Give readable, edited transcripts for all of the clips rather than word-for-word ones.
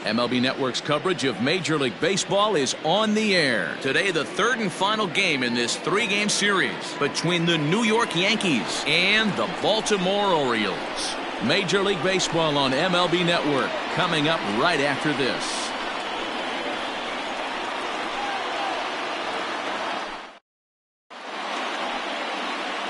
MLB Network's coverage of Major League Baseball is on the air. Today, the third and final game in this three-game series between the New York Yankees and the Baltimore Orioles. Major League Baseball on MLB Network coming up right after this.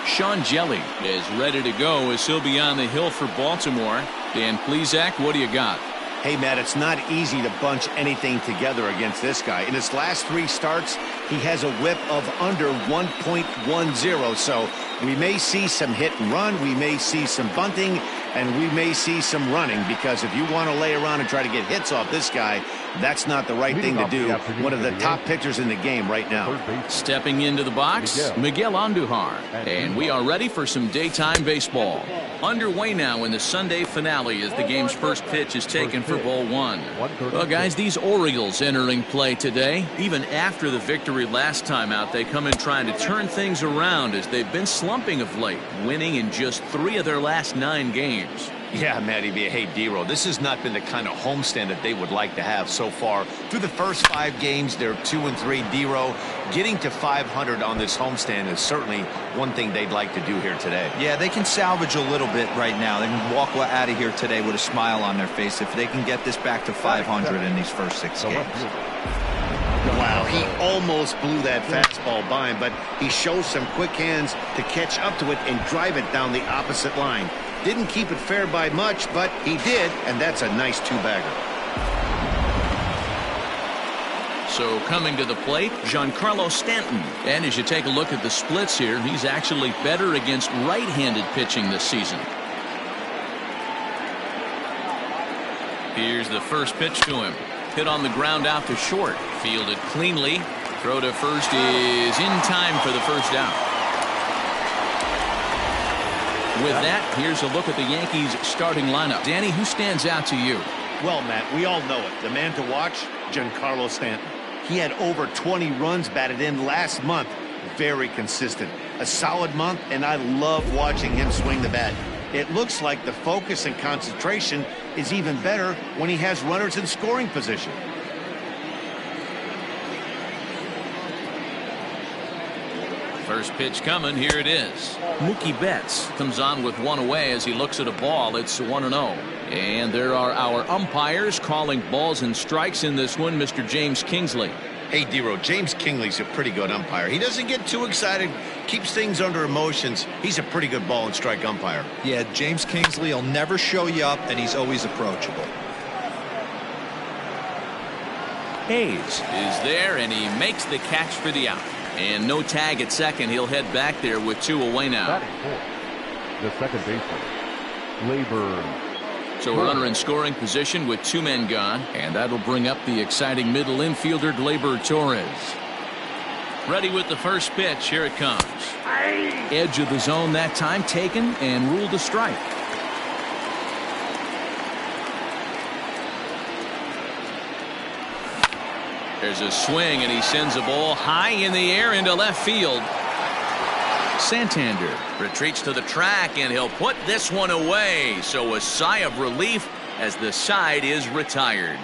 Sean Jelly is ready to go as he'll be on the hill for Baltimore. Dan Plesac, what do you got? Hey, Matt, it's not easy to bunch anything together against this guy. In his last 3 starts, he has a whip of under 1.10. So we may see some hit and run. We may see some bunting. And we may see some running, because if you want to lay around and try to get hits off this guy, that's not the right thing to do. One of the top pitchers in the game right now. Stepping into the box, Miguel Andujar. And we are ready for some daytime baseball. Underway now in the Sunday finale as the game's first pitch is taken for ball 1. Well, guys, these Orioles entering play today. Even after the victory last time out, they come in trying to turn things around as they've been slumping of late, winning in just 3 of their last 9 games. Yeah, Matty B. Hey, D-Row, this has not been the kind of homestand that they would like to have so far. Through the first 5 games, they're 2-3. D-Row, getting to 500 on this homestand is certainly one thing they'd like to do here today. Yeah, they can salvage a little bit right now. They can walk out of here today with a smile on their face if they can get this back to 500 in these first 6 games. Wow, he almost blew that fastball by him, but he shows some quick hands to catch up to it and drive it down the opposite line. Didn't keep it fair by much, but he did, and that's a nice 2-bagger. So coming to the plate, Giancarlo Stanton. And as you take a look at the splits here, he's actually better against right-handed pitching this season. Here's the first pitch to him. Hit on the ground out to short. Fielded cleanly. Throw to first is in time for the first out. With that, here's a look at the Yankees starting lineup. Danny, who stands out to you? Well, Matt, we all know it. The man to watch, Giancarlo Stanton. He had over 20 runs batted in last month. Very consistent. A solid month, and I love watching him swing the bat. It looks like the focus and concentration is even better when he has runners in scoring position. First pitch coming. Here it is. Mookie Betts comes on with 1 away as he looks at a ball. It's 1-0. And there are our umpires calling balls and strikes in this one. Mr. James Kingsley. Hey, D-Row, James Kingsley's a pretty good umpire. He doesn't get too excited, keeps things under emotions. He's a pretty good ball and strike umpire. Yeah, James Kingsley will never show you up, and he's always approachable. Hayes is there, and he makes the catch for the out. And no tag at second. He'll head back there with 2 away now. The second baseman, Labor. So a runner in scoring position with 2 men gone. And that'll bring up the exciting middle infielder, Gleyber Torres. Ready with the first pitch. Here it comes. Edge of the zone that time taken and ruled a strike. There's a swing, and he sends a ball high in the air into left field. Santander retreats to the track, and he'll put this one away. So a sigh of relief as the side is retired.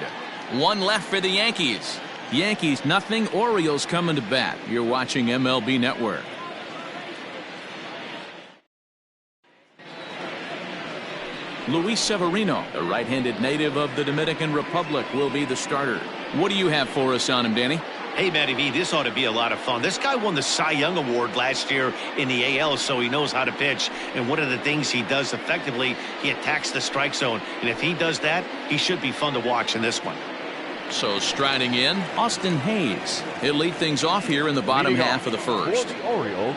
1 left for the Yankees. Yankees nothing. Orioles coming to bat. You're watching MLB Network. Luis Severino, the right-handed native of the Dominican Republic, will be the starter. What do you have for us on him, Danny? Hey, Matty B, this ought to be a lot of fun. This guy won the Cy Young Award last year in the AL, so he knows how to pitch. And one of the things he does effectively, he attacks the strike zone. And if he does that, he should be fun to watch in this one. So striding in, Austin Hayes. He'll lead things off here in the bottom half of the first. For the Orioles,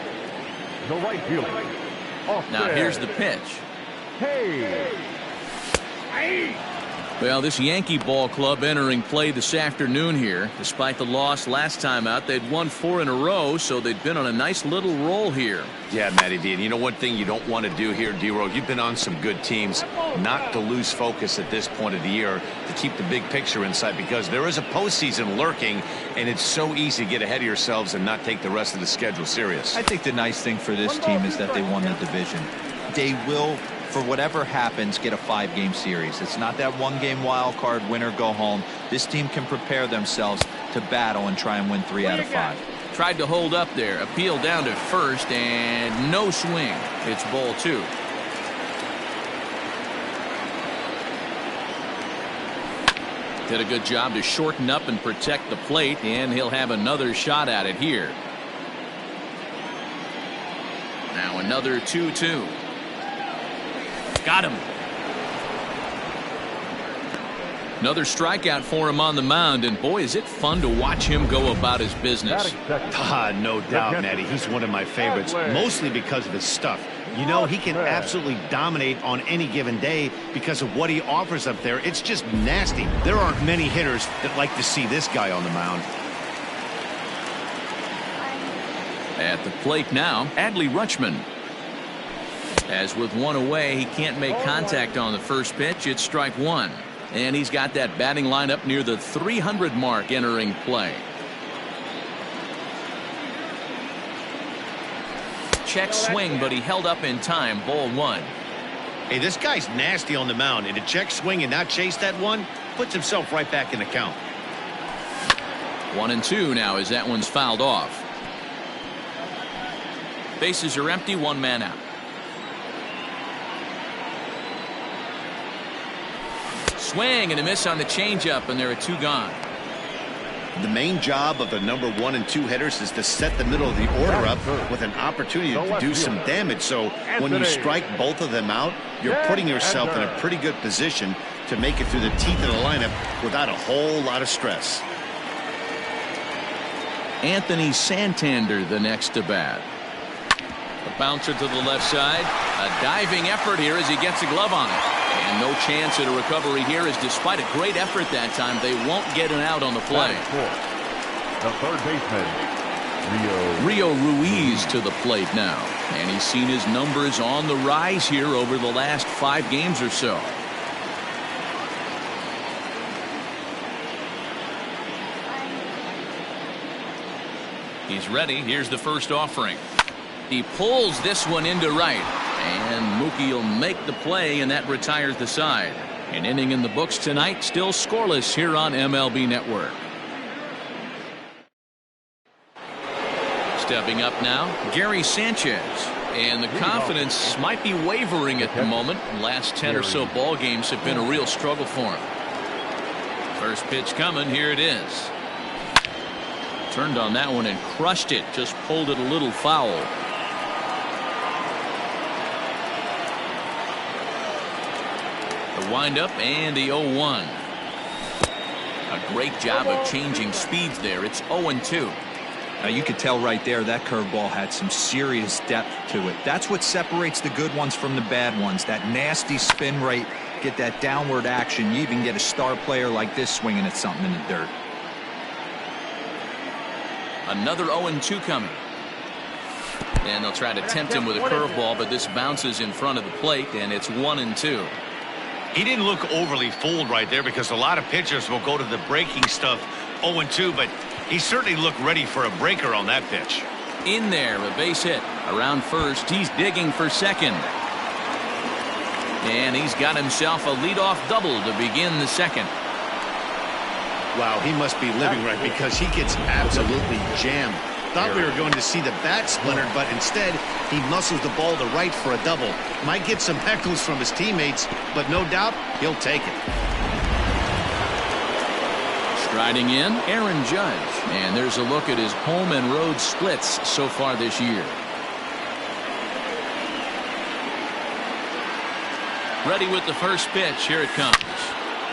the right fielder. Now here's the pitch. Hey. Well, this Yankee ball club entering play this afternoon here. Despite the loss last time out, they'd won 4 in a row, so they'd been on a nice little roll here. Yeah, Matty D. And you know one thing you don't want to do here, D-Row? You've been on some good teams. Not to lose focus at this point of the year, to keep the big picture in sight, because there is a postseason lurking, and it's so easy to get ahead of yourselves and not take the rest of the schedule serious. I think the nice thing for this team is that they won the division. They will for whatever happens, get a 5-game series. It's not that 1-game wild card, win or go home. This team can prepare themselves to battle and try and win 3 out of 5. Tried to hold up there. Appeal down to first, and no swing. It's ball 2. Did a good job to shorten up and protect the plate, and he'll have another shot at it here. Now another 2-2. Got him. Another strikeout for him on the mound, and boy, is it fun to watch him go about his business. No doubt, Matty. He's one of my favorites, mostly because of his stuff. You know, he can absolutely dominate on any given day because of what he offers up there. It's just nasty. There aren't many hitters that like to see this guy on the mound. At the plate now, Adley Rutschman. As with 1 away, he can't make contact on the first pitch. It's strike 1. And he's got that batting lineup near the 300 mark entering play. Check swing, but he held up in time. Ball 1. Hey, this guy's nasty on the mound, and to check swing and not chase that one puts himself right back in the count. 1-2 now as that one's fouled off. Bases are empty, 1 man out. Swing and a miss on the changeup, and there are 2 gone. The main job of the number 1 and 2 hitters is to set the middle of the order up with an opportunity to do some damage. So when you strike both of them out, you're putting yourself in a pretty good position to make it through the teeth of the lineup without a whole lot of stress. Anthony Santander the next to bat. A bouncer to the left side. A diving effort here as he gets a glove on it. And no chance at a recovery here, as despite a great effort that time, they won't get an out on the play. The third baseman, Rio Ruiz to the plate now. And he's seen his numbers on the rise here over the last 5 games or so. He's ready. Here's the first offering. He pulls this one into right. And Mookie will make the play, and that retires the side. An inning in the books tonight, still scoreless here on MLB Network. Stepping up now, Gary Sanchez. And the confidence might be wavering at the moment. Last 10 or so ball games have been a real struggle for him. First pitch coming, here it is. Turned on that one and crushed it, just pulled it a little foul. The windup and the 0-1. A great job of changing speeds there. It's 0-2. Now you could tell right there that curveball had some serious depth to it. That's what separates the good ones from the bad ones. That nasty spin rate, get that downward action. You even get a star player like this swinging at something in the dirt. Another 0-2 coming. And they'll try to tempt him with a curveball, but this bounces in front of the plate, and it's 1-2. He didn't look overly fooled right there, because a lot of pitchers will go to the breaking stuff 0-2, but he certainly looked ready for a breaker on that pitch. In there, a base hit. Around first, he's digging for second. And he's got himself a leadoff double to begin the second. Wow, he must be living right, because he gets absolutely jammed. Thought we were going to see the bat splintered, but instead he muscles the ball to right for a double. Might get some heckles from his teammates, but no doubt he'll take it. Striding in, Aaron Judge. And there's a look at his home and road splits so far this year. Ready with the first pitch. Here it comes.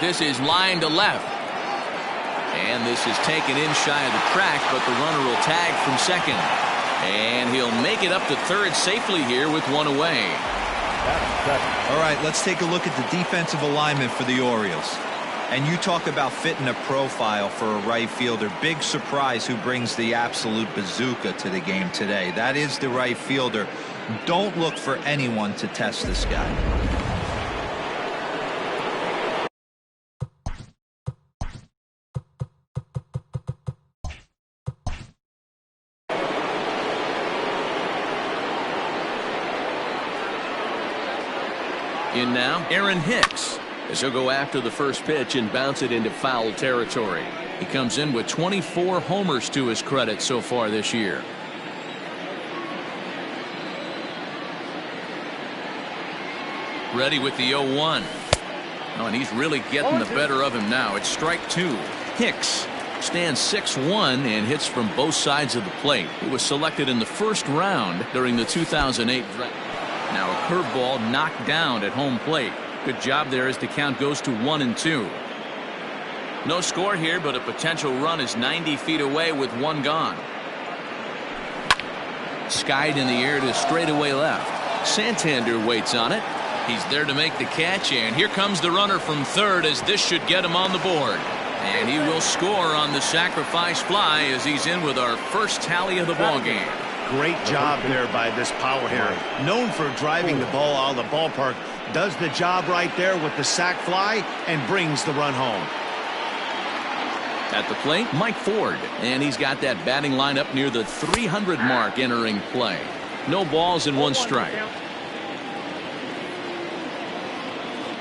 This is line to left. And this is taken in shy of the track, but the runner will tag from second. And he'll make it up to third safely here with 1 away. All right, let's take a look at the defensive alignment for the Orioles. And you talk about fitting a profile for a right fielder. Big surprise who brings the absolute bazooka to the game today. That is the right fielder. Don't look for anyone to test this guy. In now, Aaron Hicks, as he'll go after the first pitch and bounce it into foul territory. He comes in with 24 homers to his credit so far this year. Ready with the 0-1. Oh, and he's really getting the better of him now. It's strike two. Hicks stands 6'1" and hits from both sides of the plate. He was selected in the first round during the 2008 draft. Now a curveball knocked down at home plate. Good job there as the count goes to 1-2. No score here, but a potential run is 90 feet away with one gone. Skied in the air to straightaway left. Santander waits on it. He's there to make the catch, and here comes the runner from third as this should get him on the board. And he will score on the sacrifice fly as he's in with our first tally of the ball game. Great job there by this power hitter. Known for driving the ball out of the ballpark, does the job right there with the sac fly and brings the run home. At the plate, Mike Ford, and he's got that batting lineup near the 300 mark entering play. No balls and one strike.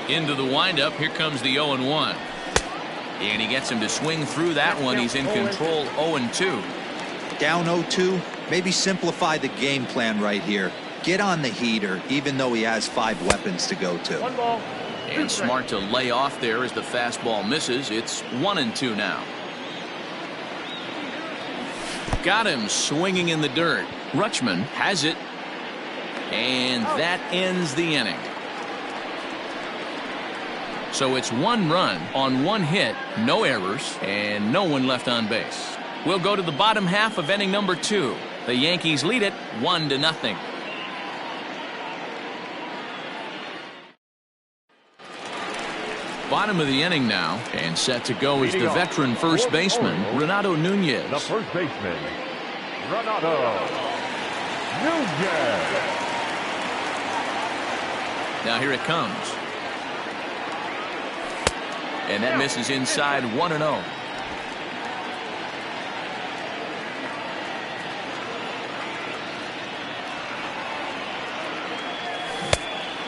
Into the windup, here comes the 0-1. And he gets him to swing through that one. He's in control 0-2. Down 0-2, maybe simplify the game plan right here. Get on the heater, even though he has 5 weapons to go to. And smart to lay off there as the fastball misses. It's 1-2 now. Got him swinging in the dirt. Rutschman has it. And that ends the inning. So it's 1 run on 1 hit, no errors, and no one left on base. We'll go to the bottom half of inning number 2. The Yankees lead it 1-0. Bottom of the inning now, and set to go is the veteran first baseman, Renato Nunez. The first baseman, Renato Nunez. Now here it comes. And that misses inside 1-0.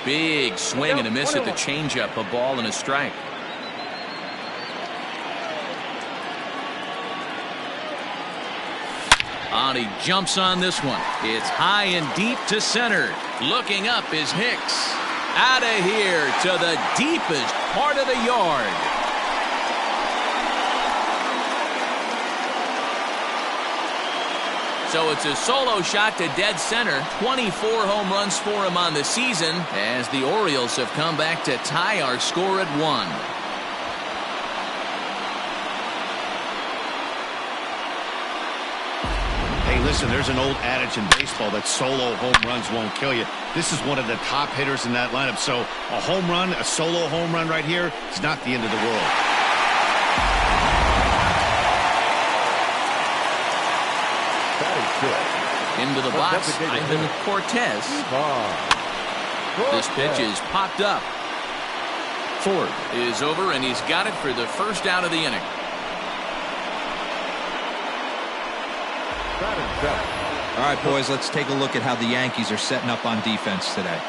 Big swing and a miss at the changeup. A ball and a strike. And he jumps on this one. It's high and deep to center. Looking up is Hicks. Out of here to the deepest part of the yard. So it's a solo shot to dead center. 24 home runs for him on the season as the Orioles have come back to tie our score at 1. Hey, listen, there's an old adage in baseball that solo home runs won't kill you. This is one of the top hitters in that lineup. So a home run, a solo home run right here is not the end of the world. Into the box, Ivan Cortez. This pitch is popped up. Ford is over, and he's got it for the first out of the inning. All right, boys, let's take a look at how the Yankees are setting up on defense today.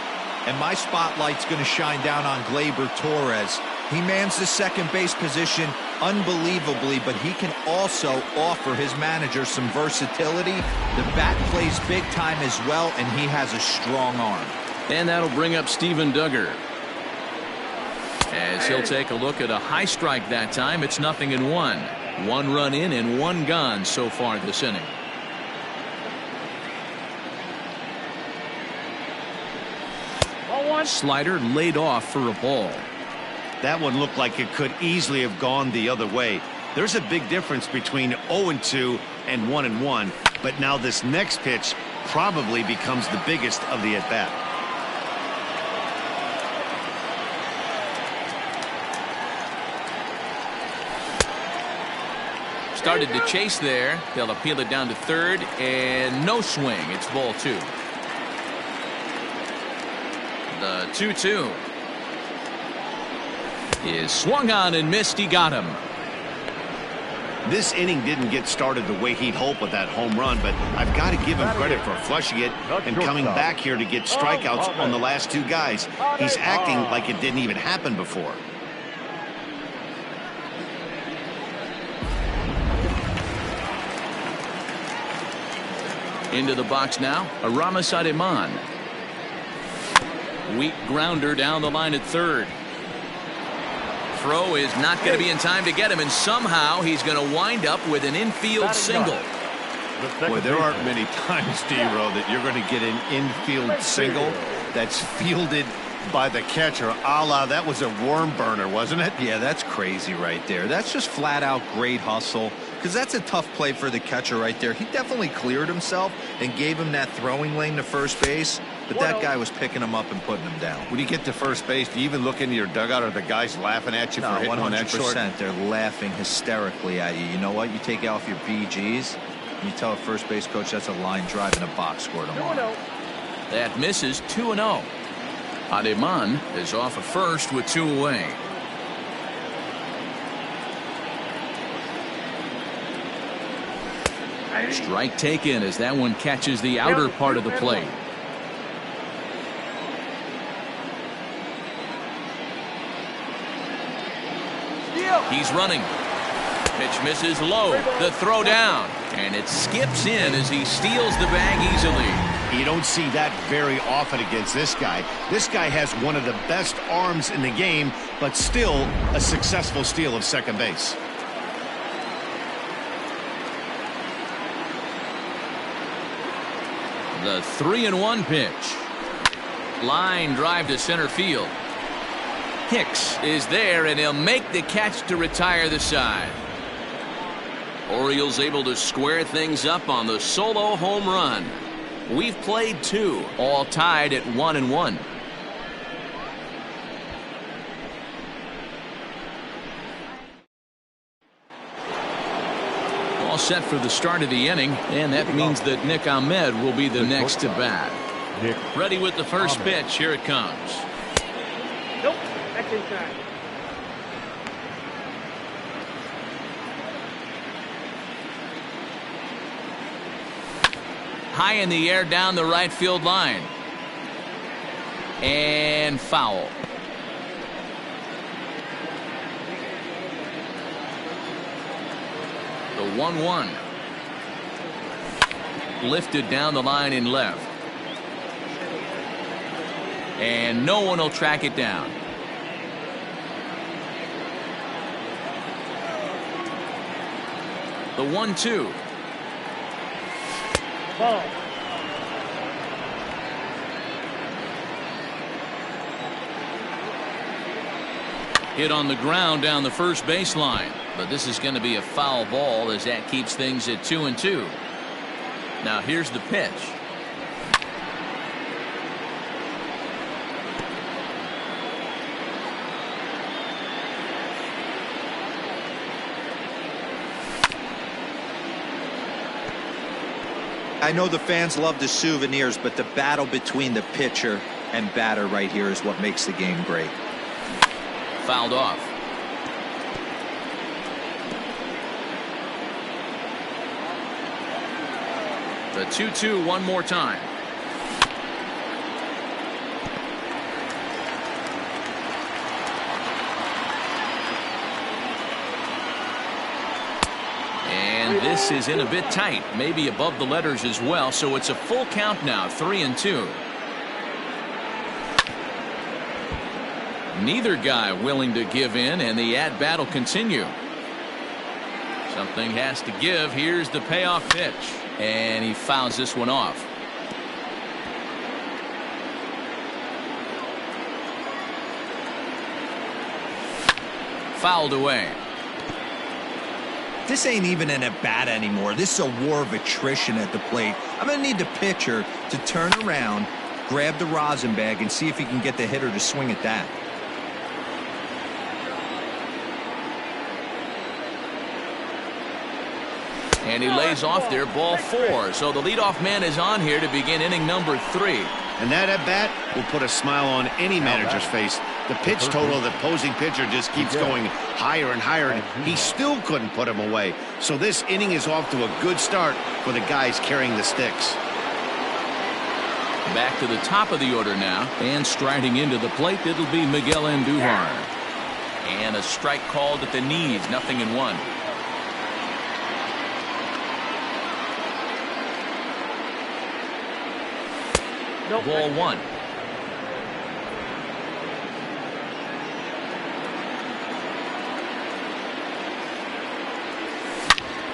And my spotlight's going to shine down on Gleyber Torres. He mans the second base position unbelievably, but he can also offer his manager some versatility. The bat plays big time as well, and he has a strong arm. And that'll bring up Steven Duggar. As he'll take a look at a high strike that time. It's 0-1. 1 run in and 1 gone so far this inning. Slider laid off for a ball. That one looked like it could easily have gone the other way. There's a big difference between 0-2 and 1-1, but now this next pitch probably becomes the biggest of the at-bat. Started to chase there. They'll appeal it down to third, and no swing. It's ball 2. The 2-2 is swung on and missed. He got him. This inning didn't get started the way he'd hoped with that home run, but I've got to give him credit for flushing it and coming back here to get strikeouts on the last two guys. He's acting like it didn't even happen before. Into the box now, Aramis Ademan. Weak grounder down the line at third. Throw is not going to be in time to get him, and somehow he's going to wind up with an infield single. Boy, there aren't many times, D-Row, that you're going to get an infield single that's fielded by the catcher, a la that was a worm burner, wasn't it? Yeah, that's crazy right there. That's just flat out great hustle, because that's a tough play for the catcher right there. He definitely cleared himself and gave him that throwing lane to first base, but that guy was picking him up and putting him down. When you get to first base, do you even look into your dugout? Are the guys laughing at you for hitting on that short? 100%. They're laughing hysterically at you. You know what? You take off your BGs, and you tell a first base coach that's a line drive and a box score tomorrow. That misses. 2-0. Ademan is off at first with 2 away. Strike taken as that one catches the outer part of the plate. He's running. Pitch misses low. The throw down. And it skips in as he steals the bag easily. You don't see that very often against this guy. This guy has one of the best arms in the game, but still a successful steal of second base. The 3-1 pitch. Line drive to center field. Hicks is there, and he'll make the catch to retire the side. Orioles able to square things up on the solo home run. We've played 2, all tied at 1-1. All set for the start of the inning, and that means that Nick Ahmed will be the next to bat. Ready with the first pitch. Here it comes. Nope, that's inside. High in the air down the right field line. And foul. The 1-1. Lifted down the line in left. And no one will track it down. The 1-2. Ball. Hit on the ground down the first baseline, but this is going to be a foul ball as that keeps things at 2-2. Now here's the pitch. I know the fans love the souvenirs, but the battle between the pitcher and batter right here is what makes the game great. Fouled off. The 2-2 one more time. And this is in a bit tight, maybe above the letters as well, so it's a full count now, 3-2. Neither guy willing to give in, and the at-bat will continue. Something has to give. Here's the payoff pitch, and he fouls this one off. Fouled away. This ain't even an at-bat anymore. This is a war of attrition at the plate. I'm going to need the pitcher to turn around, grab the rosin bag, and see if he can get the hitter to swing at that. And he lays off there, ball 4. So the leadoff man is on here to begin inning number 3. And that at bat will put a smile on any manager's face The pitch total of the opposing pitcher just keeps going higher and higher, and he still couldn't put him away. So this inning is off to a good start for the guys carrying the sticks. Back to the top of the order now, and striding into the plate, it'll be Miguel Andujar. And a strike called at the knees, 0-1. Nope. Ball 1.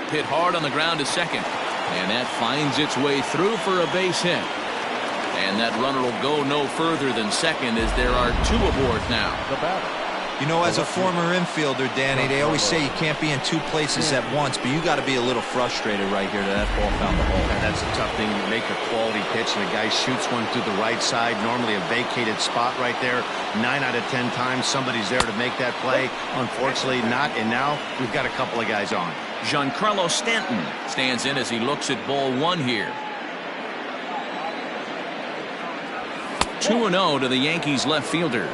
Hit hard on the ground to second, and that finds its way through for a base hit. And that runner will go no further than second, as there are 2 aboard now. You know, as a former infielder, Danny, they always say you can't be in 2 places at once, but you got to be a little frustrated right here that ball found the hole. And that's a tough thing. You make a quality pitch, and the guy shoots one through the right side, normally a vacated spot right there. 9 out of 10 times, somebody's there to make that play. Unfortunately, not, and now we've got a couple of guys on. Giancarlo Stanton stands in as he looks at ball 1 here. 2-0 to the Yankees left fielder.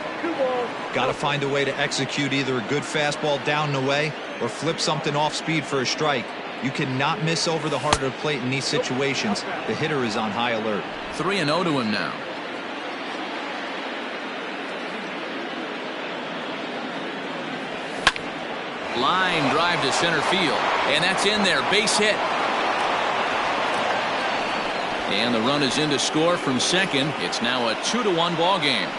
Got to find a way to execute either a good fastball down and away or flip something off speed for a strike. You cannot miss over the heart of the plate in these situations. The hitter is on high alert. 3-0 to him now. Line drive to center field, and that's in there. Base hit. And the run is in to score from second. It's now a 2-1 ball game.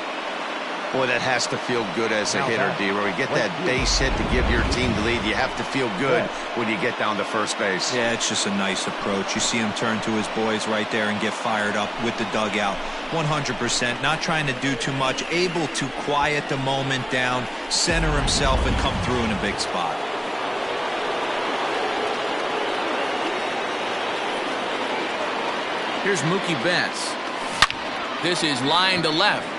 Boy, that has to feel good as a hitter, D-Roy. You get that base hit to give your team the lead. You have to feel good when you get down to first base. Yeah, it's just a nice approach. You see him turn to his boys right there and get fired up with the dugout. 100%, not trying to do too much, able to quiet the moment down, center himself, and come through in a big spot. Here's Mookie Betts. This is line to left.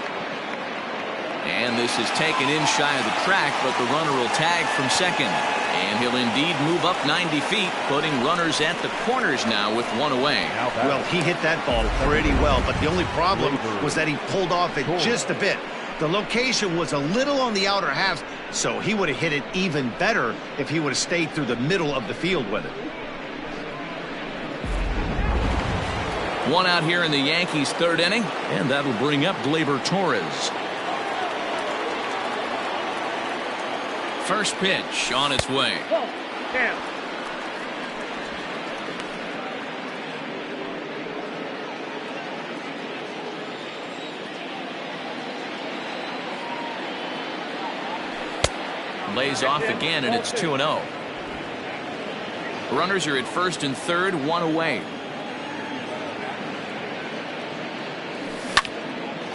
And this is taken in shy of the track, but the runner will tag from second. And he'll indeed move up 90 feet, putting runners at the corners now with 1 away. Well, he hit that ball pretty well, but the only problem was that he pulled off it just a bit. The location was a little on the outer half, so he would have hit it even better if he would have stayed through the middle of the field with it. 1 out here in the Yankees' 3rd inning, and that'll bring up Gleyber Torres. First pitch on its way. Down. Lays off again, and it's 2-0. Runners are at first and third, 1 away.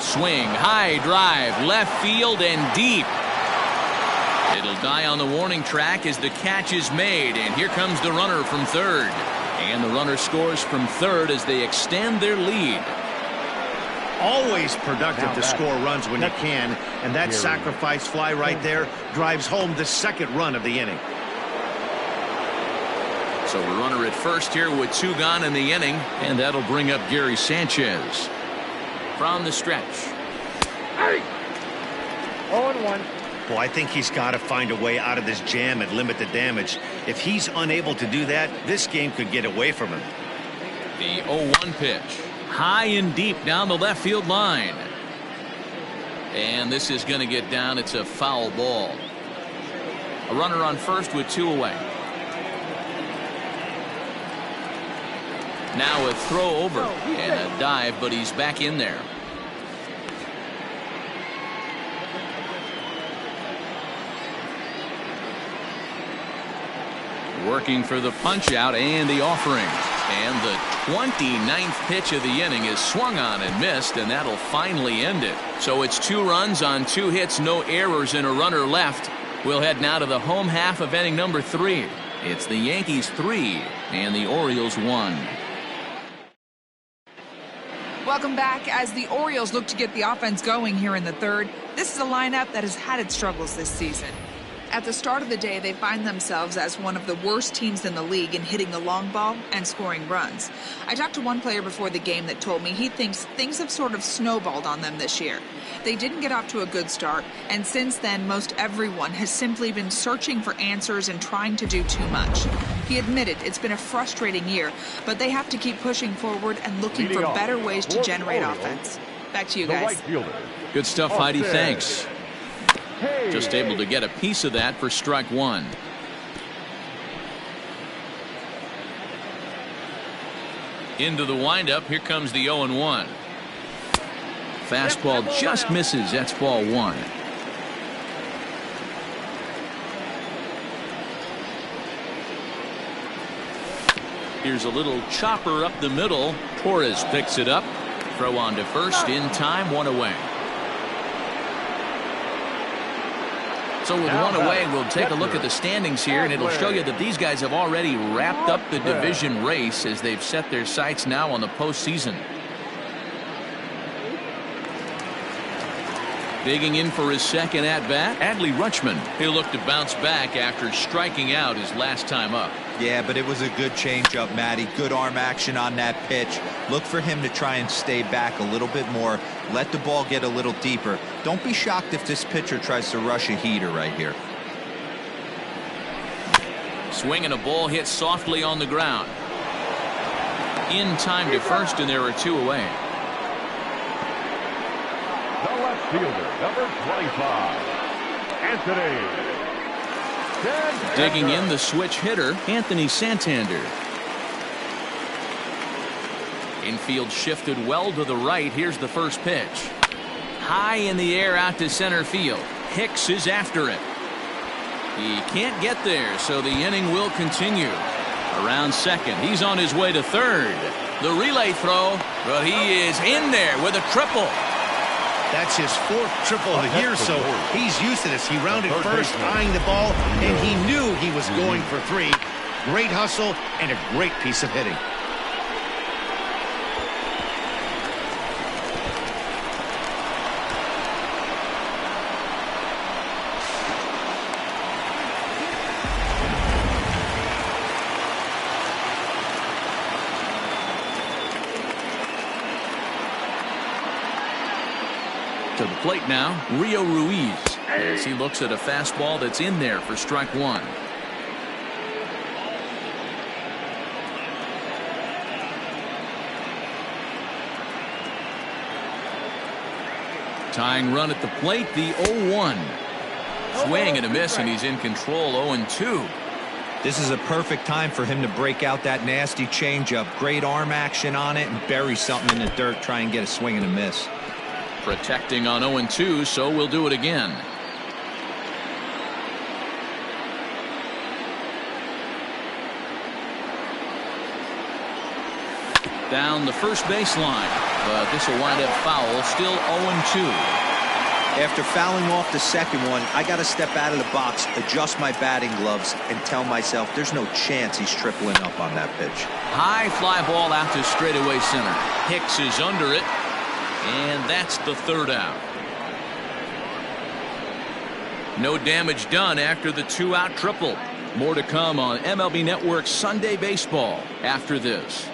Swing, high drive, left field and deep. It'll die on the warning track as the catch is made, and here comes the runner from third. And the runner scores from third as they extend their lead. Always productive to score runs when you can, and that sacrifice fly right there drives home the 2nd run of the inning. So a runner at first here with 2 gone in the inning, and that'll bring up Gary Sanchez. From the stretch. 0-1. Well, I think he's got to find a way out of this jam and limit the damage. If he's unable to do that, this game could get away from him. The 0-1 pitch. High and deep down the left field line. And this is going to get down. It's a foul ball. A runner on first with 2 away. Now a throw over and a dive, but he's back in there. Working for the punch out and the offering. And the 29th pitch of the inning is swung on and missed, and that'll finally end it. So it's 2 runs on 2 hits, no errors, and a runner left. We'll head now to the home half of inning number 3. It's the Yankees 3 and the Orioles 1. Welcome back. As the Orioles look to get the offense going here in the 3rd, this is a lineup that has had its struggles this season. At the start of the day, they find themselves as one of the worst teams in the league in hitting the long ball and scoring runs. I talked to one player before the game that told me he thinks things have sort of snowballed on them this year. They didn't get off to a good start, and since then, most everyone has simply been searching for answers and trying to do too much. He admitted it's been a frustrating year, but they have to keep pushing forward and looking for better ways to generate offense. Back to you guys. Good stuff, Heidi. Thanks. Just able to get a piece of that for strike one. Into the windup. Here comes the 0-1. Fastball just misses. That's ball one. Here's a little chopper up the middle. Torres picks it up. Throw on to first. In time. One away. So with one away, we'll take a look at the standings here, and it'll show you that these guys have already wrapped up the division race as they've set their sights now on the postseason. Digging in for his second at-bat, Adley Rutschman. He'll look to bounce back after striking out his last time up. Yeah, but it was a good changeup, Matty. Good arm action on that pitch. Look for him to try and stay back a little bit more. Let the ball get a little deeper. Don't be shocked if this pitcher tries to rush a heater right here. Swinging a ball hit softly on the ground. In time to first, and there are two away. The left fielder, number 25, Anthony. Digging in the switch hitter, Anthony Santander. Infield shifted well to the right. Here's the first pitch. High in the air out to center field. Hicks is after it. He can't get there, so the inning will continue. Around second, he's on his way to third. The relay throw, but he is in there with a triple. That's his fourth triple of the year, so he's used to this. He rounded first, eyeing the ball, and he knew he was going for three. Great hustle and a great piece of hitting. To the plate now, Rio Ruiz, as he looks at a fastball that's in there for strike one. Tying run at the plate, the 0-1. Swing and a miss, and he's in control. 0-2. This is a perfect time for him to break out that nasty changeup. Great arm action on it and bury something in the dirt. Try and get a swing and a miss. Protecting on 0-2, so we'll do it again. Down the first baseline, but this will wind up foul. Still 0-2. After fouling off the second one, I got to step out of the box, adjust my batting gloves, and tell myself there's no chance he's tripling up on that pitch. High fly ball out to straightaway center. Hicks is under it. And that's the third out. No damage done after the two-out triple. More to come on MLB Network's Sunday Baseball after this.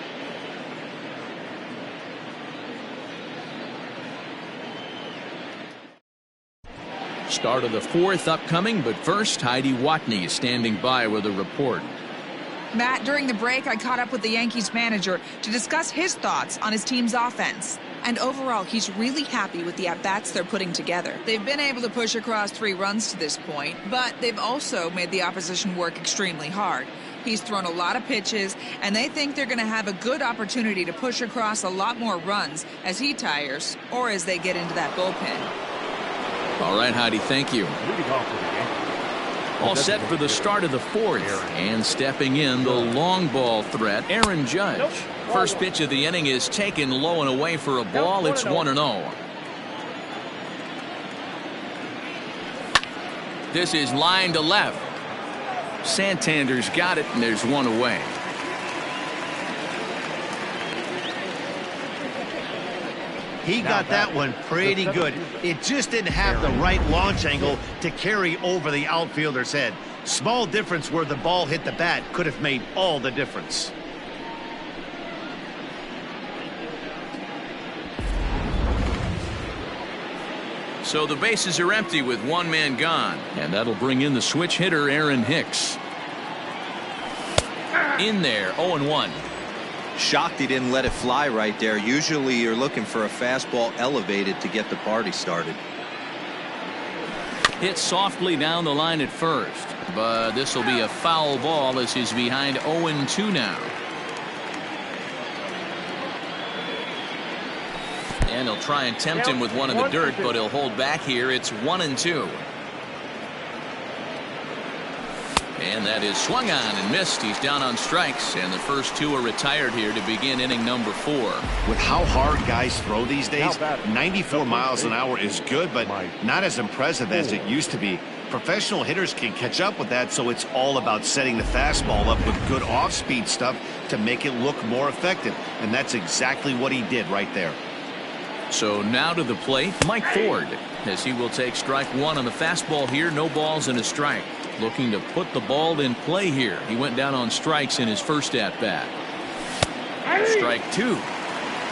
Start of the fourth upcoming, but first, Heidi Watney is standing by with a report. Matt, during the break, I caught up with the Yankees manager to discuss his thoughts on his team's offense. And overall, he's really happy with the at-bats they're putting together. They've been able to push across 3 runs to this point, but they've also made the opposition work extremely hard. He's thrown a lot of pitches, and they think they're going to have a good opportunity to push across a lot more runs as he tires or as they get into that bullpen. All right, Heidi, thank you. All set for the start of the fourth. And stepping in, the long ball threat, Aaron Judge. First pitch of the inning is taken low and away for a ball. It's 1-0. This is line to left. Santander's got it, and there's one away. He got that one pretty good. It just didn't have the right launch angle to carry over the outfielder's head. Small difference where the ball hit the bat could have made all the difference. So the bases are empty with one man gone, and that'll bring in the switch hitter Aaron Hicks. In there, 0-1. Shocked he didn't let it fly right there. Usually you're looking for a fastball elevated to get the party started. Hit softly down the line at first, but this will be a foul ball as he's behind 0-2 now. And he'll try and tempt him with one in the dirt, but he'll hold back here. It's 1-2. And that is swung on and missed. He's down on strikes, and the first two are retired here to begin inning number 4. With how hard guys throw these days, 94 miles an hour is good, but not as impressive as it used to be. Professional hitters can catch up with that, so it's all about setting the fastball up with good off-speed stuff to make it look more effective. And that's exactly what he did right there. So now to the plate, Mike Ford, as he will take strike one on the fastball here. No balls and a strike. Looking to put the ball in play here. He went down on strikes in his first at-bat. Strike two.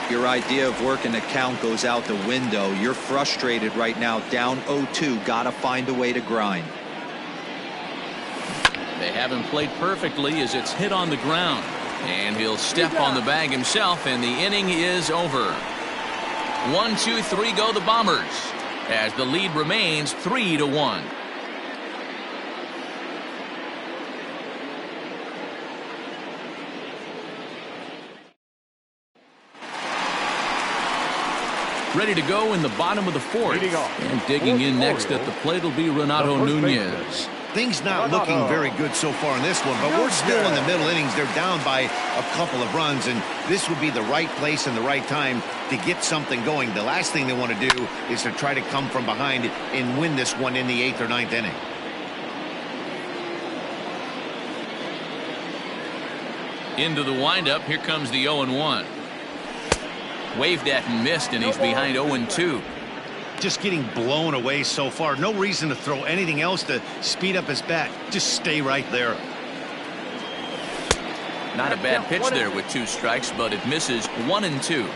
Your idea of working the count goes out the window. You're frustrated right now, down 0-2. Gotta find a way to grind. They haven't played perfectly as it's hit on the ground. And he'll step on the bag himself, and the inning is over. 1, 2, 3 go the Bombers, as the lead remains 3-1. Ready to go in the bottom of the fourth. And digging in next at the plate will be Renato Nunez. Things not looking very good so far in this one, but we're still in the middle innings. They're down by a couple of runs, and this would be the right place and the right time to get something going. The last thing they want to do is to try to come from behind and win this one in the 8th or 9th inning. Into the windup. Here comes the 0-1. Waved at and missed, and he's behind 0-2. Just getting blown away so far. No reason to throw anything else to speed up his bat. Just stay right there. Not a bad pitch there with 2 strikes, but it misses. 1-2.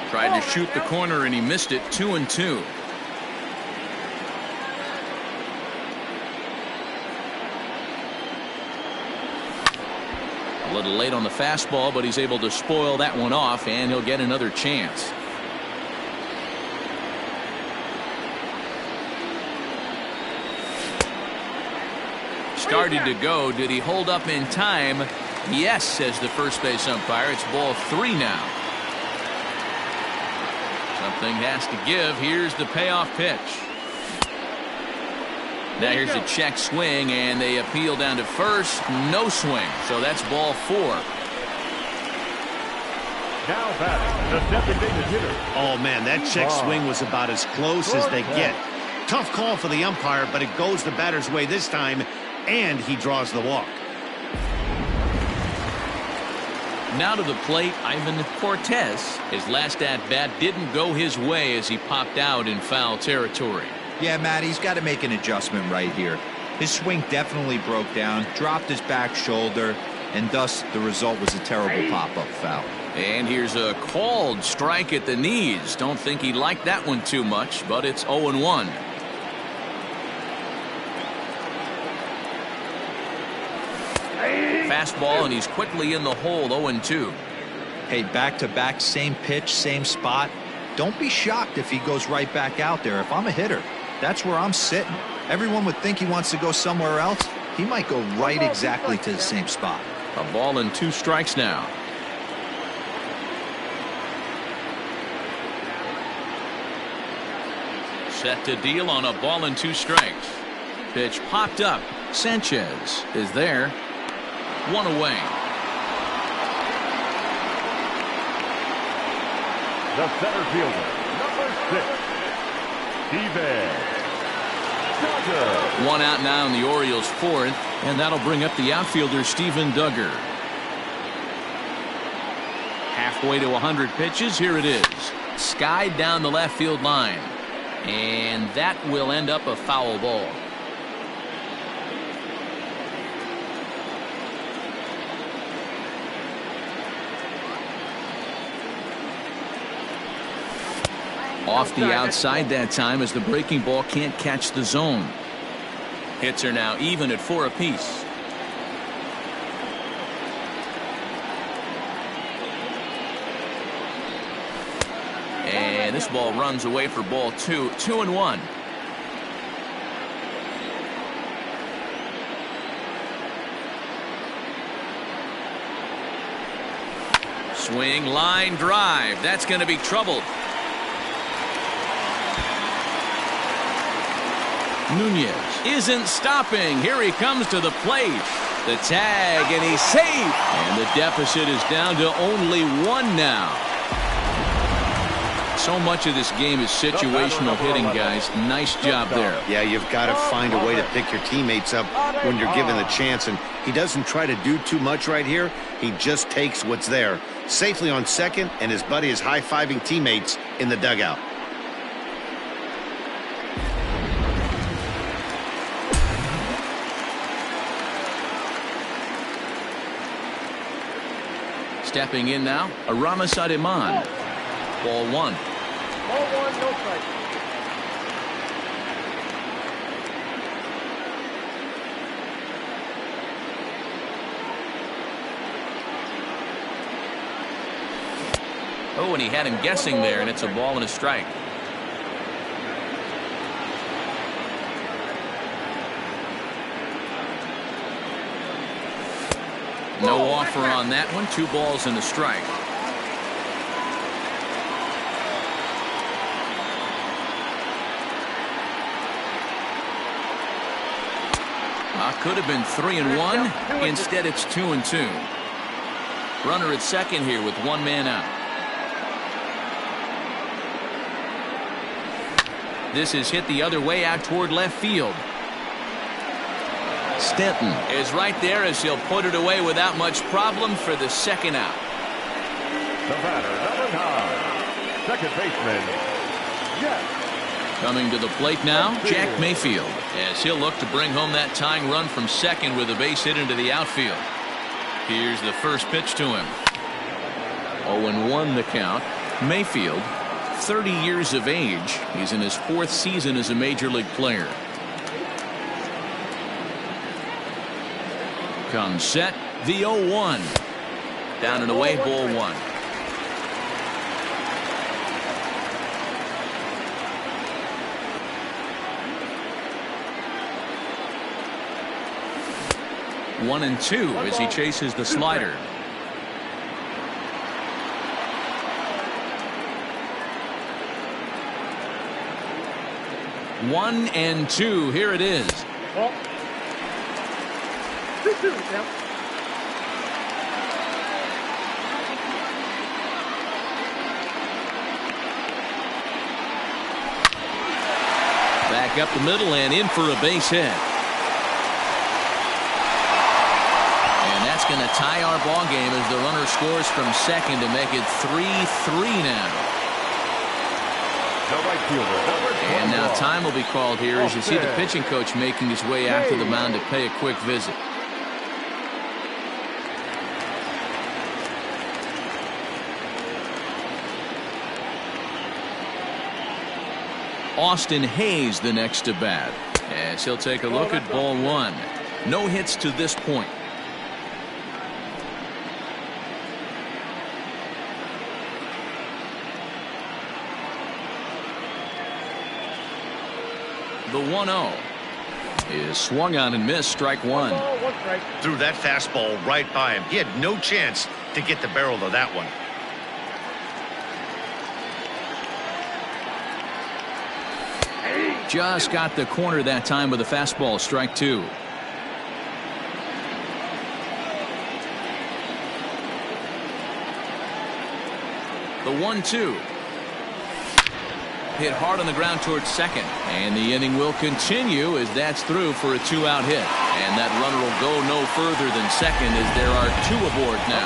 Tried to shoot the corner and he missed it. 2-2. A little late on the fastball, but he's able to spoil that one off, and he'll get another chance. Started to go. Did he hold up in time? Yes, says the first base umpire. It's ball 3 now. Something has to give. Here's the payoff pitch. Now here's a check swing, and they appeal down to first. No swing, so that's ball 4. Now batting, the designated hitter. Oh, man, that check swing was about as close as they get. Tough call for the umpire, but it goes the batter's way this time, and he draws the walk. Now to the plate, Ivan Cortez. His last at-bat didn't go his way as he popped out in foul territory. Yeah, Matt, he's got to make an adjustment right here. His swing definitely broke down, dropped his back shoulder, and thus the result was a terrible pop-up foul. And here's a called strike at the knees. Don't think he liked that one too much, but it's 0-1. Fastball, and he's quickly in the hole. 0-2. Hey, back-to-back, same pitch, same spot. Don't be shocked if he goes right back out there. If I'm a hitter, that's where I'm sitting. Everyone would think he wants to go somewhere else. He might go right exactly to the same spot. A ball and 2 strikes now. Set to deal on a ball and 2 strikes. Pitch popped up. Sanchez is there. 1 away. The center fielder, number 6, BAL. Duggar. One out now in the Orioles' fourth, and that'll bring up the outfielder Steven Duggar. Halfway to 100 pitches, here it is. Skied down the left field line, and that will end up a foul ball. Off the outside that time as the breaking ball can't catch the zone. Hits are now even at 4 apiece. And this ball runs away for ball 2. 2-1. Swing, line drive. That's going to be trouble. Nunez isn't stopping. Here he comes to the plate. The tag, and he's safe. And the deficit is down to only 1 now. So much of this game is situational hitting, guys. Nice job there. Yeah, you've got to find a way to pick your teammates up when you're given the chance. And he doesn't try to do too much right here. He just takes what's there. Safely on second, and his buddy is high-fiving teammates in the dugout. Stepping in now, Aramis Ademan. Ball 1. Ball 1, no strike. Oh, and he had him guessing there, and it's a ball and a strike. No offer on that one. 2 balls and a strike. Could have been 3-1. Instead, it's 2-2. Runner at second here with 1 man out. This is hit the other way out toward left field. Stanton is right there as he'll put it away without much problem for the second out. The batter, number 9, second baseman, Jack. Coming to the plate now, Jack Mayfield, as he'll look to bring home that tying run from second with a base hit into the outfield. Here's the first pitch to him. 0-1 the count. Mayfield, 30 years of age. He's in his 4th season as a major league player. Comes set, the 0-1. Down and away, ball 1. One and 2 as he chases the slider. One and 2. Here it is. Ball. 3-2 now. Back up the middle and in for a base hit. That's going to tie our ball game as the runner scores from second to make it 3-3 now. The right fielder, number 12. And now time will be called here as you see the pitching coach making his way out to the mound to pay a quick visit. Austin Hayes the next to bat as he'll take a look at ball 1. No hits to this point. The 1-0 is swung on and missed. Strike 1. Threw that fastball right by him. He had no chance to get the barrel of that one. Just got the corner that time with a fastball. Strike 2. The 1-2. hit hard on the ground towards second. And the inning will continue as that's through for a 2-out hit. And that runner will go no further than second as there are 2 aboard now.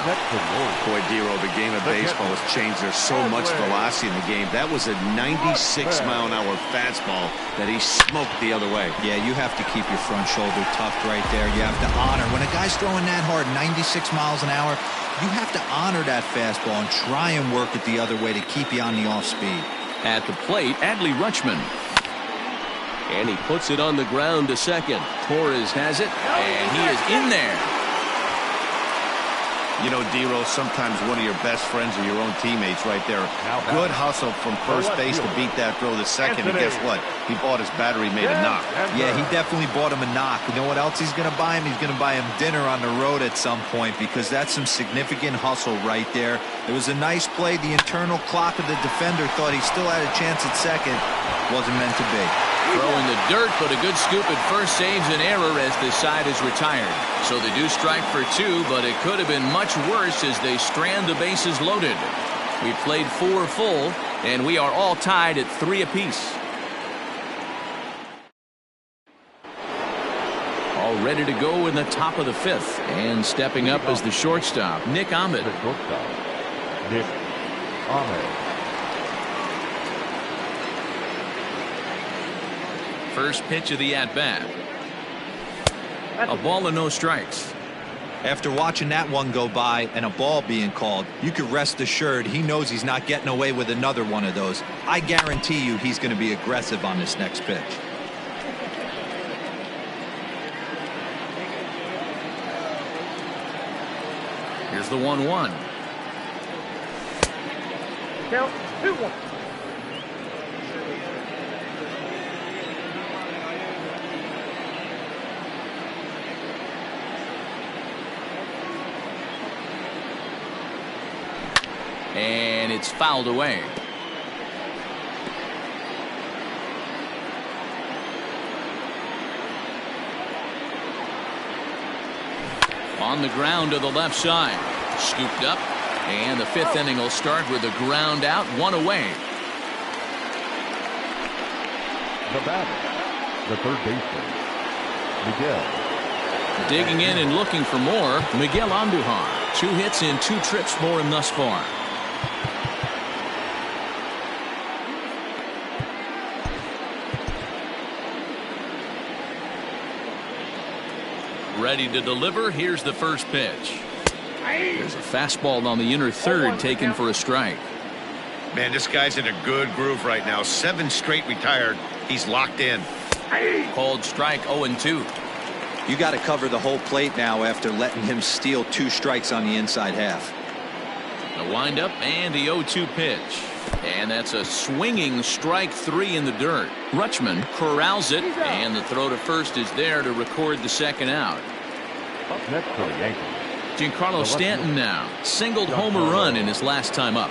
Boy, Dero, the game of baseball has changed. There's so much velocity in the game. That was a 96-mile-an-hour fastball that he smoked the other way. Yeah, you have to keep your front shoulder tucked right there. You have to honor. When a guy's throwing that hard, 96 miles an hour, you have to honor that fastball and try and work it the other way to keep you on the off speed. At the plate, Adley Rutschman. And he puts it on the ground to second. Torres has it, and he is in there. You know, Dero, sometimes one of your best friends are your own teammates right there. Good hustle from first base to beat that throw to second, and guess what? He bought his battery made a knock. Yeah, he definitely bought him a knock. You know what else he's going to buy him? He's going to buy him dinner on the road at some point, because that's some significant hustle right there. It was a nice play. The internal clock of the defender thought he still had a chance at second. Wasn't meant to be. Throw in the dirt, but a good scoop at first saves an error as the side is retired. So they do strike for 2, but it could have been much worse as they strand the bases loaded. We played 4 full, and we are all tied at 3 apiece. All ready to go in the top of the 5th, and stepping up as the shortstop, Nick Ahmed. Nick Ahmed. First pitch of the at-bat. A ball and no strikes. After watching that one go by and a ball being called, you can rest assured he knows he's not getting away with another one of those. I guarantee you he's going to be aggressive on this next pitch. Here's the 1-1. Count 2-1. And it's fouled away. On the ground to the left side. Scooped up. And the 5th inning will start with a ground out, 1 away. The batter, the third baseman, Miguel. Digging in and looking for more, Miguel Andujar. 2 hits in 2 trips for him thus far. Ready to deliver. Here's the first pitch. There's a fastball on the inner third taken for a strike. Man, this guy's in a good groove right now. 7 straight retired. He's locked in. Called strike 0-2. You got to cover the whole plate now after letting him steal 2 strikes on the inside half. The windup and the 0-2 pitch. And that's a swinging strike 3 in the dirt. Rutschman corrals it, and the throw to first is there to record the second out. Up next for the Yankees, Giancarlo Stanton now singled home a run in his last time up.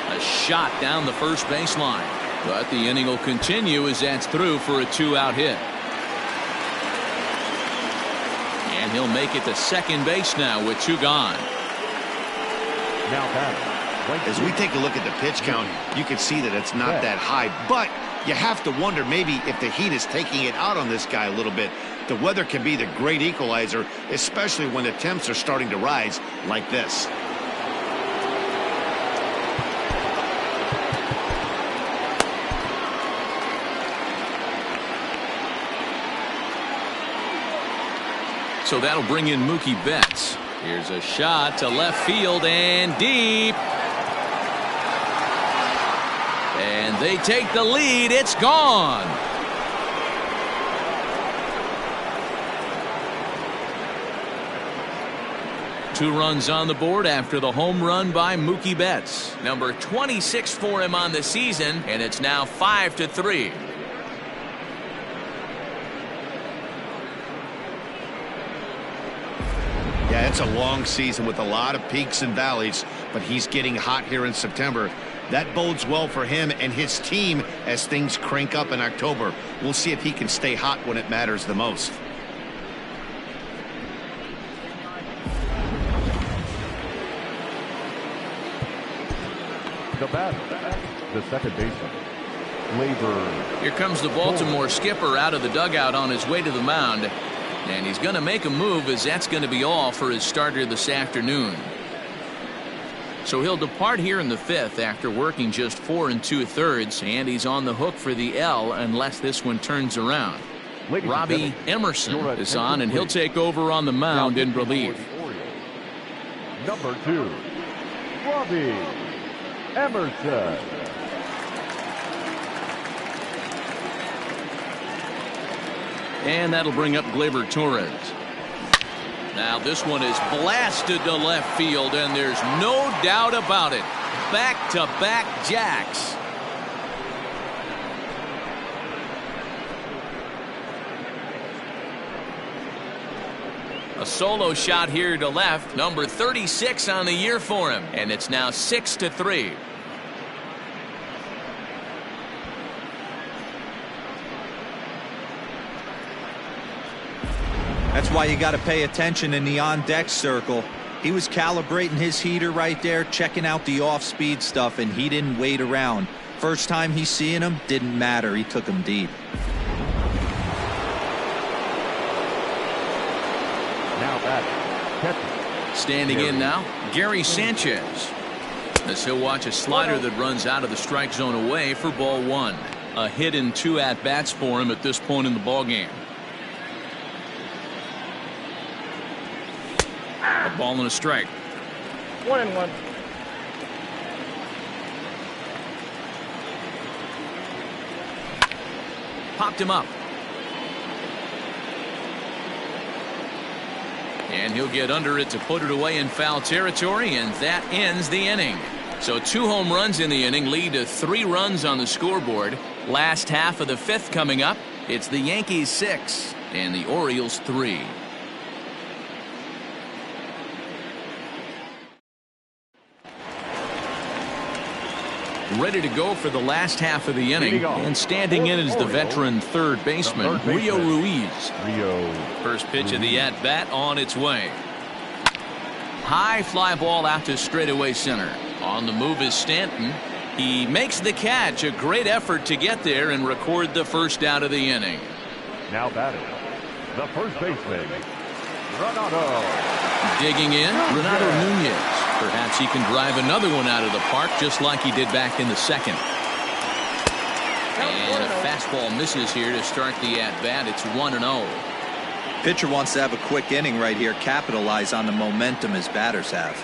A shot down the first baseline, but the inning will continue as that's through for a 2-out hit. And he'll make it to second base now with 2 gone. Now batting. As we take a look at the pitch count, you can see that it's not that high, but you have to wonder maybe if the heat is taking it out on this guy a little bit. The weather can be the great equalizer, especially when the temps are starting to rise like this. So that'll bring in Mookie Betts. Here's a shot to left field and deep. And they take the lead. It's gone. Two runs on the board after the home run by Mookie Betts. Number 26 for him on the season, and it's now 5-3. Yeah, it's a long season with a lot of peaks and valleys, but he's getting hot here in September. That bodes well for him and his team as things crank up in October. We'll see if he can stay hot when it matters the most. The batter, the second baseman, Labor. Here comes the Baltimore skipper out of the dugout on his way to the mound. And he's going to make a move, as that's going to be all for his starter this afternoon. So he'll depart here in the fifth after working just 4 2/3, and he's on the hook for the L unless this one turns around. Robbie Emerson is on, and he'll take over on the mound in relief. Number 2, Robbie Emerson. And that'll bring up Gleyber Torres. Now this one is blasted to left field, and there's no doubt about it. Back-to-back jacks. A solo shot here to left, number 36 on the year for him, and it's now 6-3. That's why you got to pay attention in the on-deck circle. He was calibrating his heater right there, checking out the off-speed stuff, and he didn't wait around. First time he's seeing him, didn't matter. He took him deep. Now back, catcher. Standing in now, Gary Sanchez. As he'll watch a slider that runs out of the strike zone away for ball 1. A hit and 2 at-bats for him at this point in the ballgame. A ball and a strike. 1-1. Popped him up. And he'll get under it to put it away in foul territory, and that ends the inning. So 2 home runs in the inning lead to 3 runs on the scoreboard. Last half of the 5th coming up. It's the Yankees 6 and the Orioles 3. Ready to go for the last half of the inning, and standing in is the veteran third baseman, Rio Ruiz. First pitch of the at-bat on its way. High fly ball out to straightaway center. On the move is Stanton. He makes the catch. A great effort to get there and record the first out of the inning. Now batting, the first baseman, Renato. Digging in, Renato Nunez. Perhaps he can drive another one out of the park just like he did back in the second. And a fastball misses here to start the at-bat. It's 1-0. Pitcher wants to have a quick inning right here, capitalize on the momentum his batters have.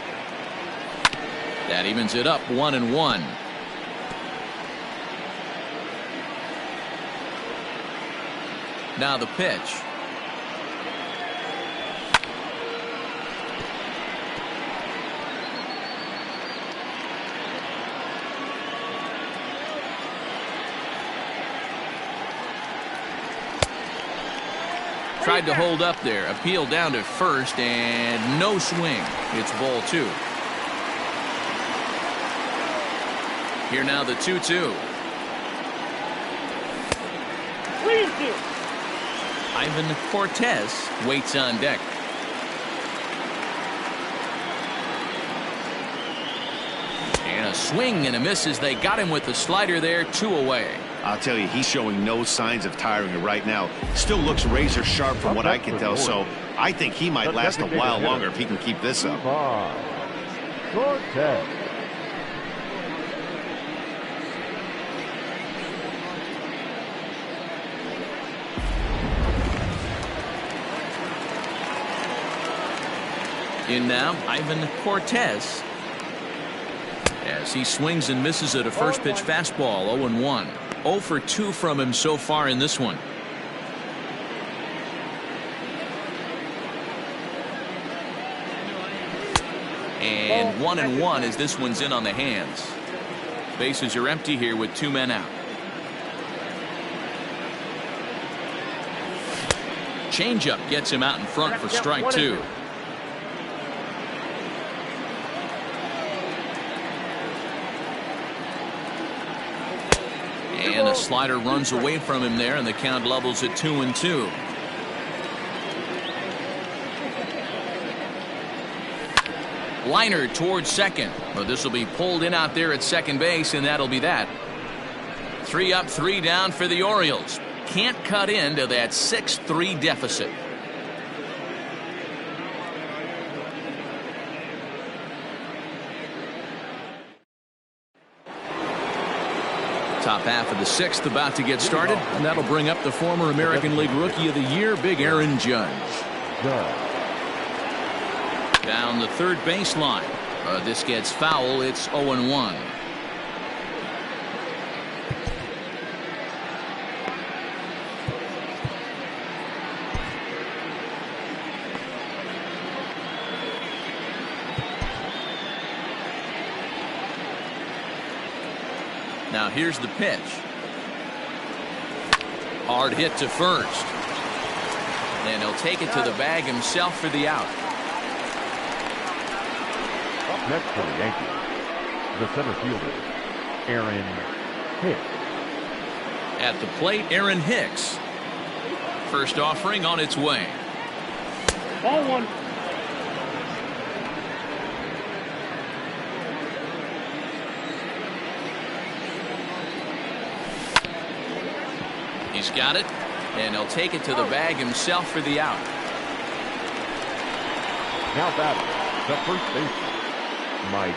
That evens it up 1-1. Now the pitch. Tried to hold up there. Appeal down to first, and no swing. It's ball 2. Here now the 2-2. Ivan Cortez waits on deck. And a swing and a miss as they got him with the slider there. 2 away. I'll tell you, he's showing no signs of tiring right now. Still looks razor sharp from what I can tell, so I think he might last a while longer if he can keep this up. Cortez. In now, Ivan Cortez. As he swings and misses at a first pitch fastball. 0-1. 0 for 2 from him so far in this one. And 1-1 as this one's in on the hands. Bases are empty here with 2 men out. Changeup gets him out in front for strike 2. And a slider runs away from him there, and the count levels at 2-2. Liner towards second. But this will be pulled in out there at second base, and that'll be that. 3 up, 3 down for the Orioles. Can't cut into that 6-3 deficit. Top half of the 6th about to get started, and that'll bring up the former American League Rookie of the Year, Big Aaron Judge. Down the third baseline. This gets foul. It's 0-1. Now here's the pitch. Hard hit to first. And he'll take it to the bag himself for the out. Up next for the Yankees, the center fielder, Aaron Hicks. At the plate, Aaron Hicks. First offering on its way. Ball 1. He's got it, and he'll take it to the bag himself for the out. Now batting, the first baseman, Mike.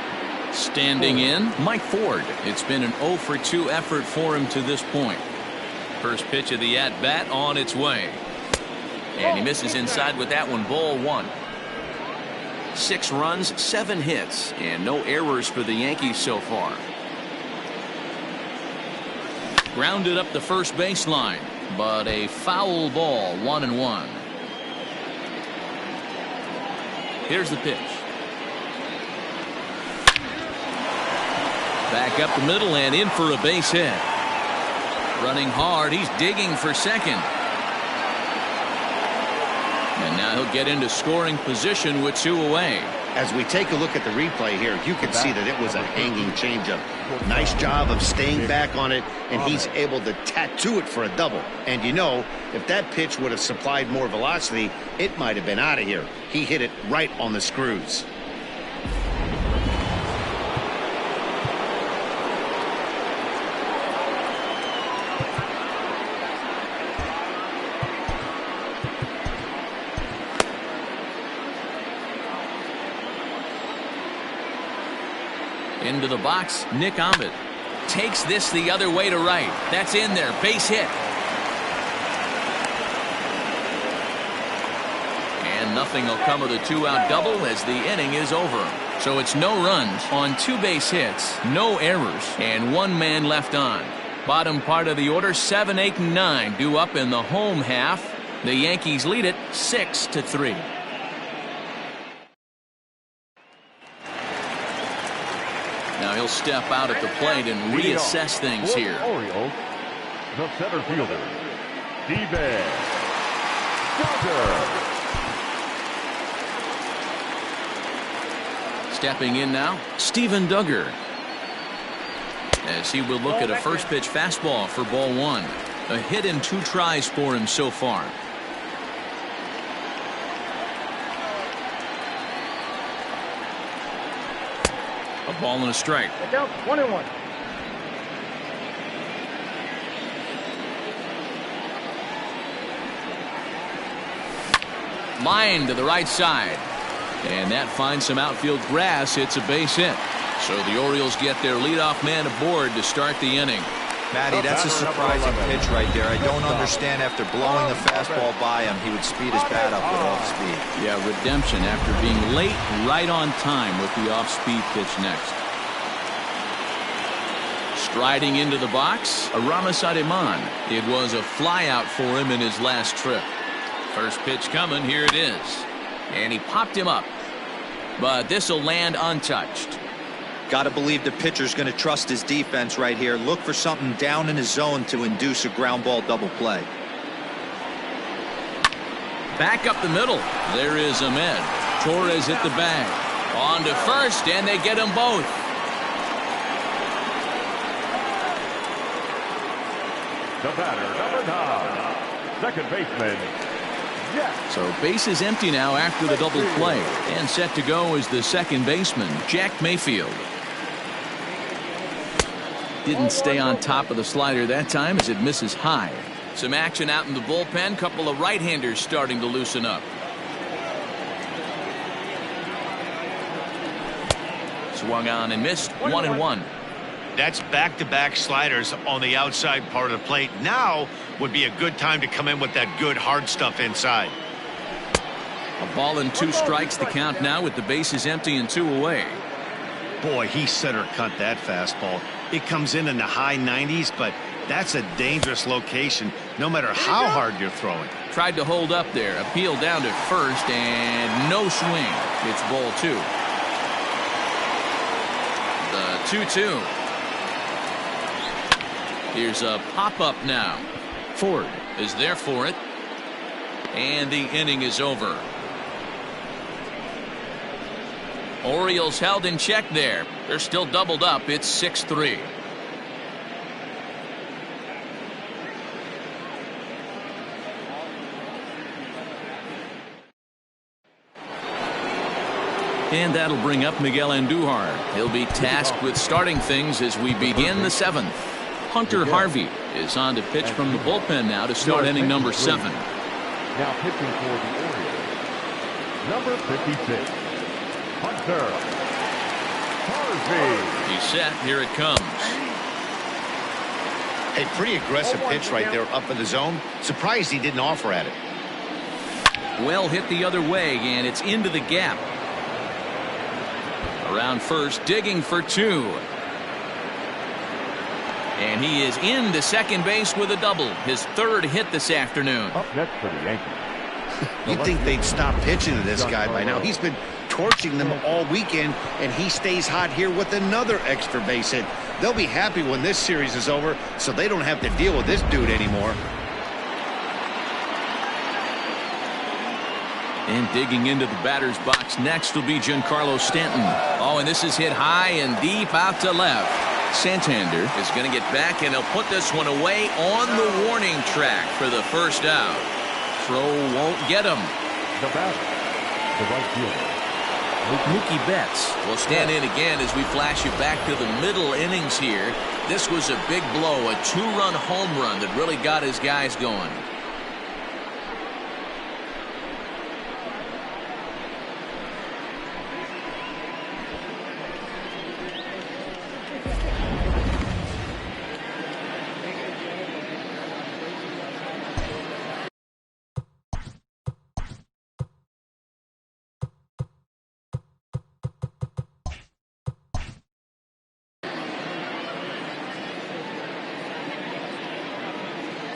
Standing in, Mike Ford. It's been an 0-for-2 effort for him to this point. First pitch of the at-bat on its way. And he misses inside with that one, ball 1. 6 runs, 7 hits, and no errors for the Yankees so far. Grounded up the first baseline, but a foul ball, 1-1. Here's the pitch. Back up the middle and in for a base hit. Running hard, he's digging for second. And now he'll get into scoring position with 2 away. As we take a look at the replay here, you can see that it was a hanging changeup. Nice job of staying back on it, and he's able to tattoo it for a double. And you know, if that pitch would have supplied more velocity, it might have been out of here. He hit it right on the screws. Into the box, Nick Ahmed takes this the other way to right. That's in there, base hit. And nothing will come of the 2-out double as the inning is over. So it's no runs on 2 base hits, no errors, and 1 man left on. Bottom part of the order, 7, 8, and 9 due up in the home half. The Yankees lead it 6-3. Now he'll step out at the plate and reassess things here. Orioles, the center fielder, BAL. Stepping in now, Steven Duggar. As he will look at a first pitch fastball for ball 1. A hit in 2 tries for him so far. A ball and a strike. Count 1-1. Line to the right side. And that finds some outfield grass. It's a base hit. So the Orioles get their leadoff man aboard to start the inning. Matty, that's a surprising pitch right there. I don't understand after blowing the fastball by him, he would speed his bat up with off speed. Yeah, redemption after being late, right on time with the off-speed pitch next. Striding into the box, Aramis Ademan. It was a flyout for him in his last trip. First pitch coming, here it is. And he popped him up. But this will land untouched. Got to believe the pitcher's going to trust his defense right here. Look for something down in his zone to induce a ground ball double play. Back up the middle. There is Ahmed. Torres hit the bag. On to first, and they get them both. The batter, number 9, second baseman, So base is empty now after the double play. And set to go is the second baseman, Jack Mayfield. Didn't stay on top of the slider that time as it misses high. Some action out in the bullpen. Couple of right-handers starting to loosen up. Swung on and missed. 1-1. That's back-to-back sliders on the outside part of the plate. Now would be a good time to come in with that good hard stuff inside. A ball and 2 strikes. The count now with the bases empty and 2 away. Boy, he center cut that fastball. It comes in the high 90s, but that's a dangerous location no matter how hard you're throwing. Tried to hold up there. Appeal down to first and no swing. It's ball 2. The 2-2. Here's a pop-up now. Ford is there for it. And the inning is over. Orioles held in check there. They're still doubled up. It's 6-3. And that'll bring up Miguel Andujar. He'll be tasked with starting things as we begin the 7th. Hunter Harvey is on to pitch from the bullpen now to start inning number 7. Now pitching for the Orioles, number 56, Hunter Harvey. He's set. Here it comes. A pretty aggressive pitch right there up in the zone. Surprised he didn't offer at it. Well hit the other way, and it's into the gap. Around first, digging for 2. And he is into second base with a double. His 3rd hit this afternoon. Up next for the Yankees. You'd think they'd stop pitching to this guy by now. He's been torching them all weekend, and he stays hot here with another extra base hit. They'll be happy when this series is over, so they don't have to deal with this dude anymore. And digging into the batter's box next will be Giancarlo Stanton. Oh, and this is hit high and deep out to left. Santander is going to get back, and he'll put this one away on the warning track for the first out. Throw won't get him. The batter, the right fielder, Mookie Betts will stand in again as we flash you back to the middle innings here. This was a big blow, a 2-run home run that really got his guys going.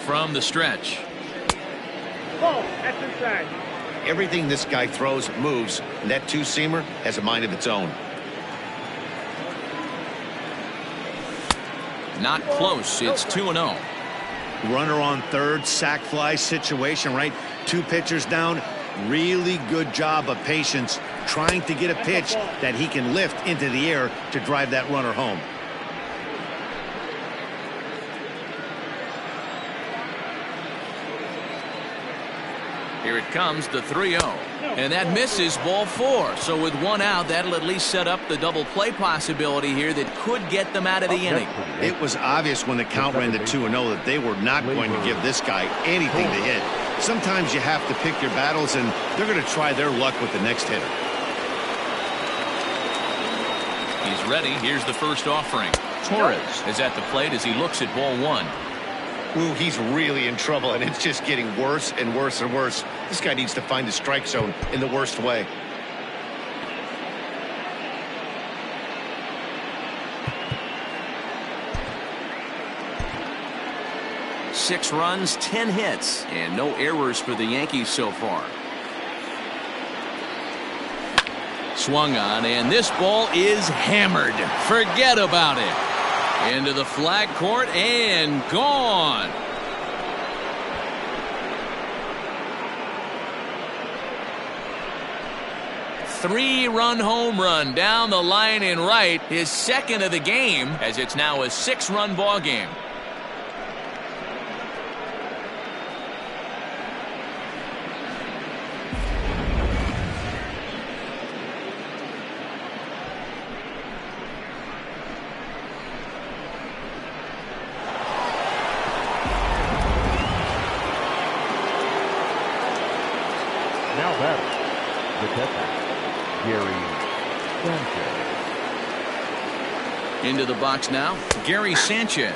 From the stretch. Oh, that's inside. Everything this guy throws moves, and that 2-seamer has a mind of its own. Not close. It's 2-0. Runner on third, sac fly situation, right? 2 pitchers down. Really good job of patience trying to get a pitch that he can lift into the air to drive that runner home. Here it comes, the 3-0. And that misses, ball 4. So with 1 out, that'll at least set up the double play possibility here that could get them out of the inning. It was obvious when the count ran to 2-0 that they were not going to give this guy anything to hit. Sometimes you have to pick your battles, and they're going to try their luck with the next hitter. He's ready. Here's the first offering. Torres is at the plate as he looks at ball 1. Ooh, he's really in trouble, and it's just getting worse and worse and worse. This guy needs to find the strike zone in the worst way. Six runs, 10 hits, and no errors for the Yankees so far. Swung on, and this ball is hammered. Forget about it. Into the flag court and gone. Three-run home run down the line in right, his 2nd of the game, as it's now a 6-run ball game. Into the box now, Gary Sanchez.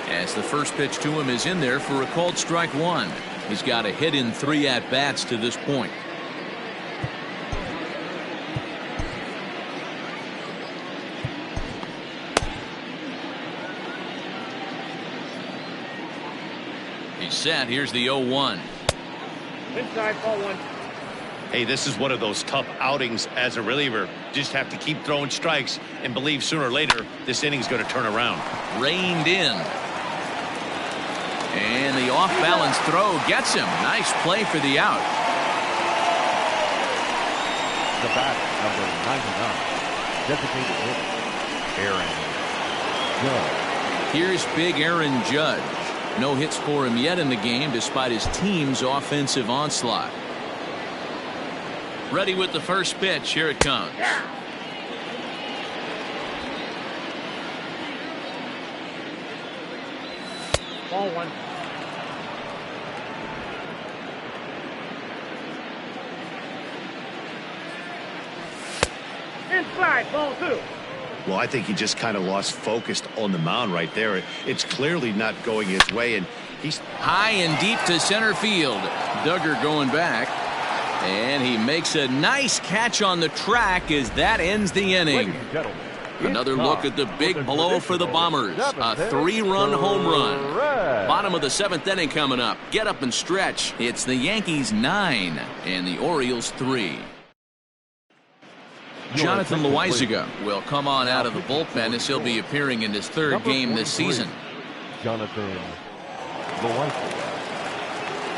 As the first pitch to him is in there for a called strike one. He's got a hit in 3 at-bats to this point. He's set. Here's the 0-1. Inside, ball 1. Hey, this is one of those tough outings as a reliever. Just have to keep throwing strikes and believe sooner or later this inning's going to turn around. Reined in. And the off-balance throw gets him. Nice play for the out. The bat, number 99, designated hitter, Aaron Judge. Here's big Aaron Judge. No hits for him yet in the game despite his team's offensive onslaught. Ready with the first pitch. Here it comes. Ball 1. Inside, ball 2. Well, I think he just kind of lost focus on the mound right there. It's clearly not going his way, and he's high and deep to center field. Duggar going back. And he makes a nice catch on the track as that ends the inning. Another look at the big blow for the Bombers. A 3-run home run. Bottom of the 7th inning coming up. Get up and stretch. It's the Yankees 9 and the Orioles 3. Jonathan Loizaga will come on out of the bullpen as he'll be appearing in his 3rd game this season. Jonathan Loizaga.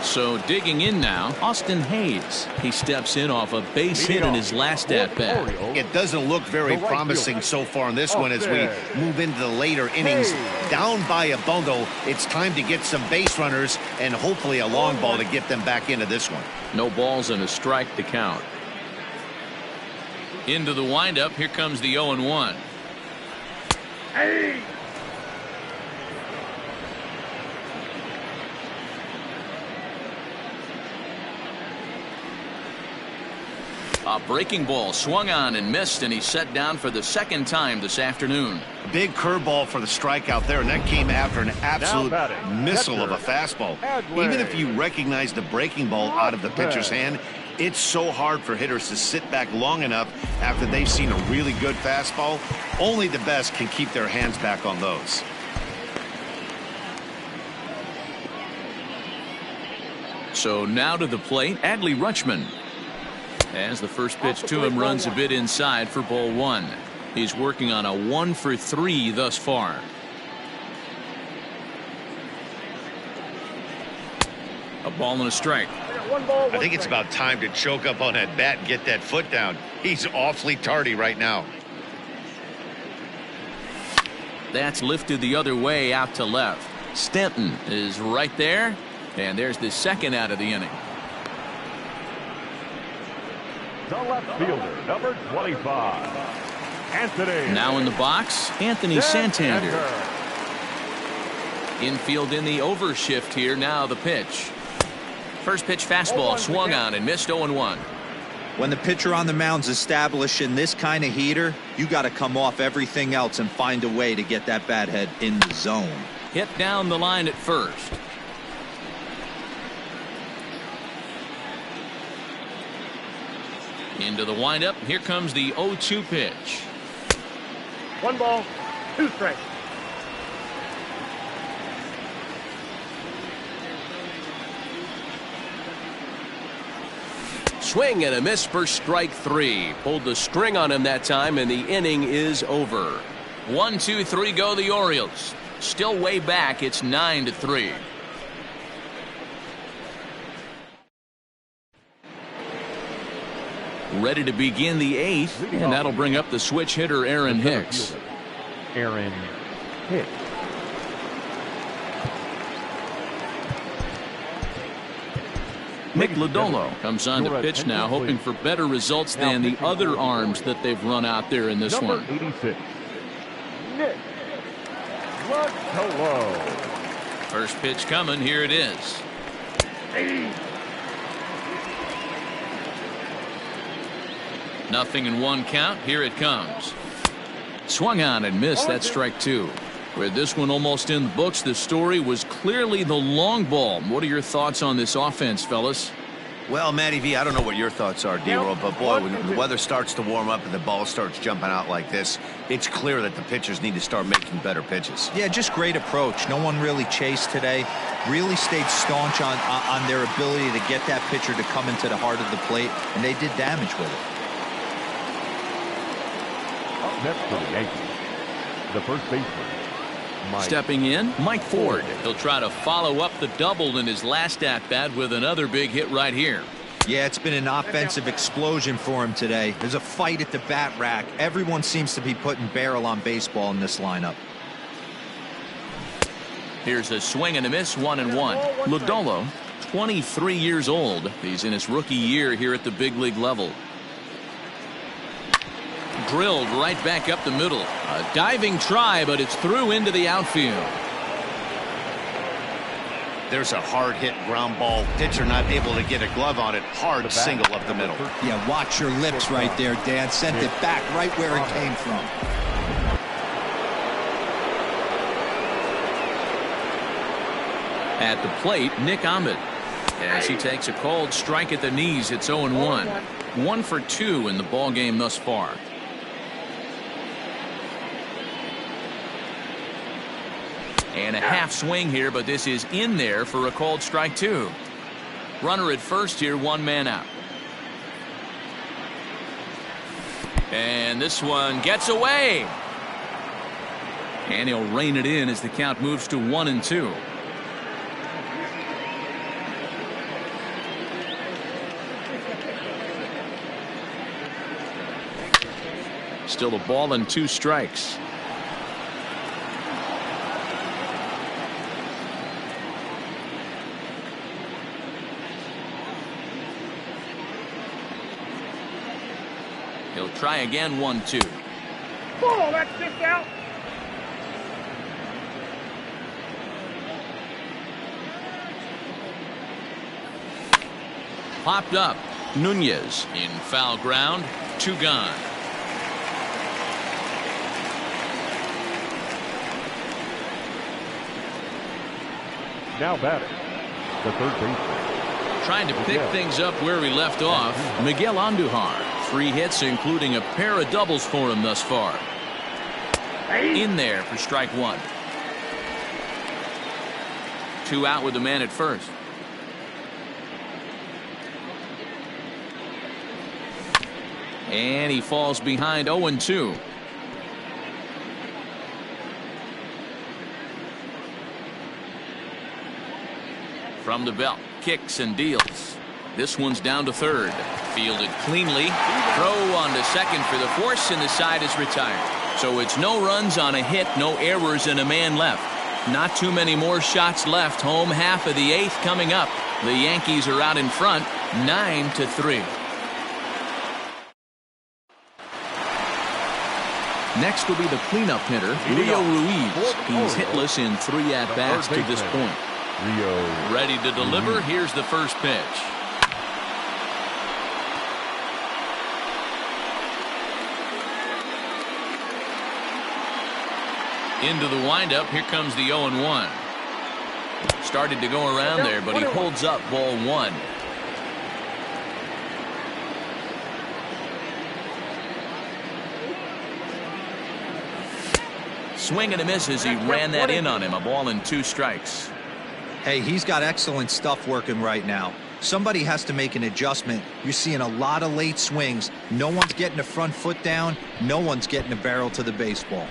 So digging in now, Austin Hayes. He steps in off a base hit in his last at-bat. It doesn't look very promising so far in this one as we move into the later innings. Down by a bundle, it's time to get some base runners and hopefully a long ball to get them back into this one. No balls and a strike to count. Into the windup, here comes the 0-1. Hey! A breaking ball swung on and missed, and he's set down for the 2nd time this afternoon. Big curveball for the strikeout there, and that came after an absolute missile of a fastball. Even if you recognize the breaking ball out of the pitcher's hand, it's so hard for hitters to sit back long enough after they've seen a really good fastball. Only the best can keep their hands back on those. So now to the plate, Adley Rutschman. As the first pitch to him runs a bit inside for ball 1. He's working on a 1-for-3 thus far. A ball and a strike. I think it's about time to choke up on that bat and get that foot down. He's awfully tardy right now. That's lifted the other way out to left. Stanton is right there, and there's the 2nd out of the inning. The left fielder, number 25, Anthony. Now in the box, Anthony Santander. Infield in the overshift here. Now the pitch. First pitch fastball swung on and missed. 0-1. When the pitcher on the mound's establishing this kind of heater, you got to come off everything else and find a way to get that bat head in the zone. Hit down the line at first. Into the windup. Here comes the 0-2 pitch. 1 ball, 2 strikes. Swing and a miss for strike 3. Pulled the string on him that time, and the inning is over. 1-2-3 go the Orioles. Still way back. It's 9-3. Ready to begin the 8th, and that'll bring up the switch hitter Aaron Hicks. Aaron Hicks. Nick Lodolo comes on to pitch now, hoping for better results than the other arms that they've run out there in this one. 86, Nick Lodolo. First pitch coming. Here it is. Nothing in 1 count. Here it comes. Swung on and missed. That's strike two. With this one almost in the books, the story was clearly the long ball. What are your thoughts on this offense, fellas? Well, Matty V, I don't know what your thoughts are, D-Roll, but boy, when the weather starts to warm up and the ball starts jumping out like this, it's clear that the pitchers need to start making better pitches. Yeah, just great approach. No one really chased today. Really stayed staunch on their ability to get that pitcher to come into the heart of the plate, and they did damage with it. Up next for the Yankees, the first baseman. Stepping in, Mike Ford. He'll try to follow up the double in his last at-bat with another big hit right here. Yeah, it's been an offensive explosion for him today. There's a fight at the bat rack. Everyone seems to be putting barrel on baseball in this lineup. Here's a swing and a miss, 1-1. Lodolo, 23 years old. He's in his rookie year here at the big league level. Drilled right back up the middle. A diving try, but it's through into the outfield. There's a hard hit ground ball. Pitcher not able to get a glove on it. Hard single up the middle. Yeah, watch your lips right there, Dan. Sent it back right where it came from. At the plate, Nick Ahmed. As he takes a cold strike at the knees, it's 0-1. 1 for 2 in the ball game thus far. And a half swing here, but this is in there for a called strike two. Runner at first here, one man out. And this one gets away. And he'll rein it in as the count moves to 1-2. Still a ball and 2 strikes. He'll try again, 1-2. Ball, that's 6 out. Popped up. Nunez in foul ground. 2 gone. Now batting, the third baseman. Trying to pick things up where we left off. Miguel Andujar. 3 hits, including a pair of doubles for him thus far. In there for strike 1. 2 out with the man at first. And he falls behind 0-2. From the belt, kicks and deals. This one's down to third. Fielded cleanly. Throw on to second for the force, and the side is retired. So it's no runs on a hit, no errors, and a man left. Not too many more shots left. Home half of the 8th coming up. The Yankees are out in front, 9-3. Next will be the cleanup hitter, Leo Ruiz. He's hitless in 3 at-bats to this point. Rio. Ready to deliver. Here's the first pitch. Into the windup. Here comes the 0-1. Started to go around there, but he holds up, ball 1. Swing and a miss as he ran that in on him. A ball and 2 strikes. Hey, he's got excellent stuff working right now. Somebody has to make an adjustment. You're seeing a lot of late swings. No one's getting the front foot down. No one's getting the barrel to the baseball.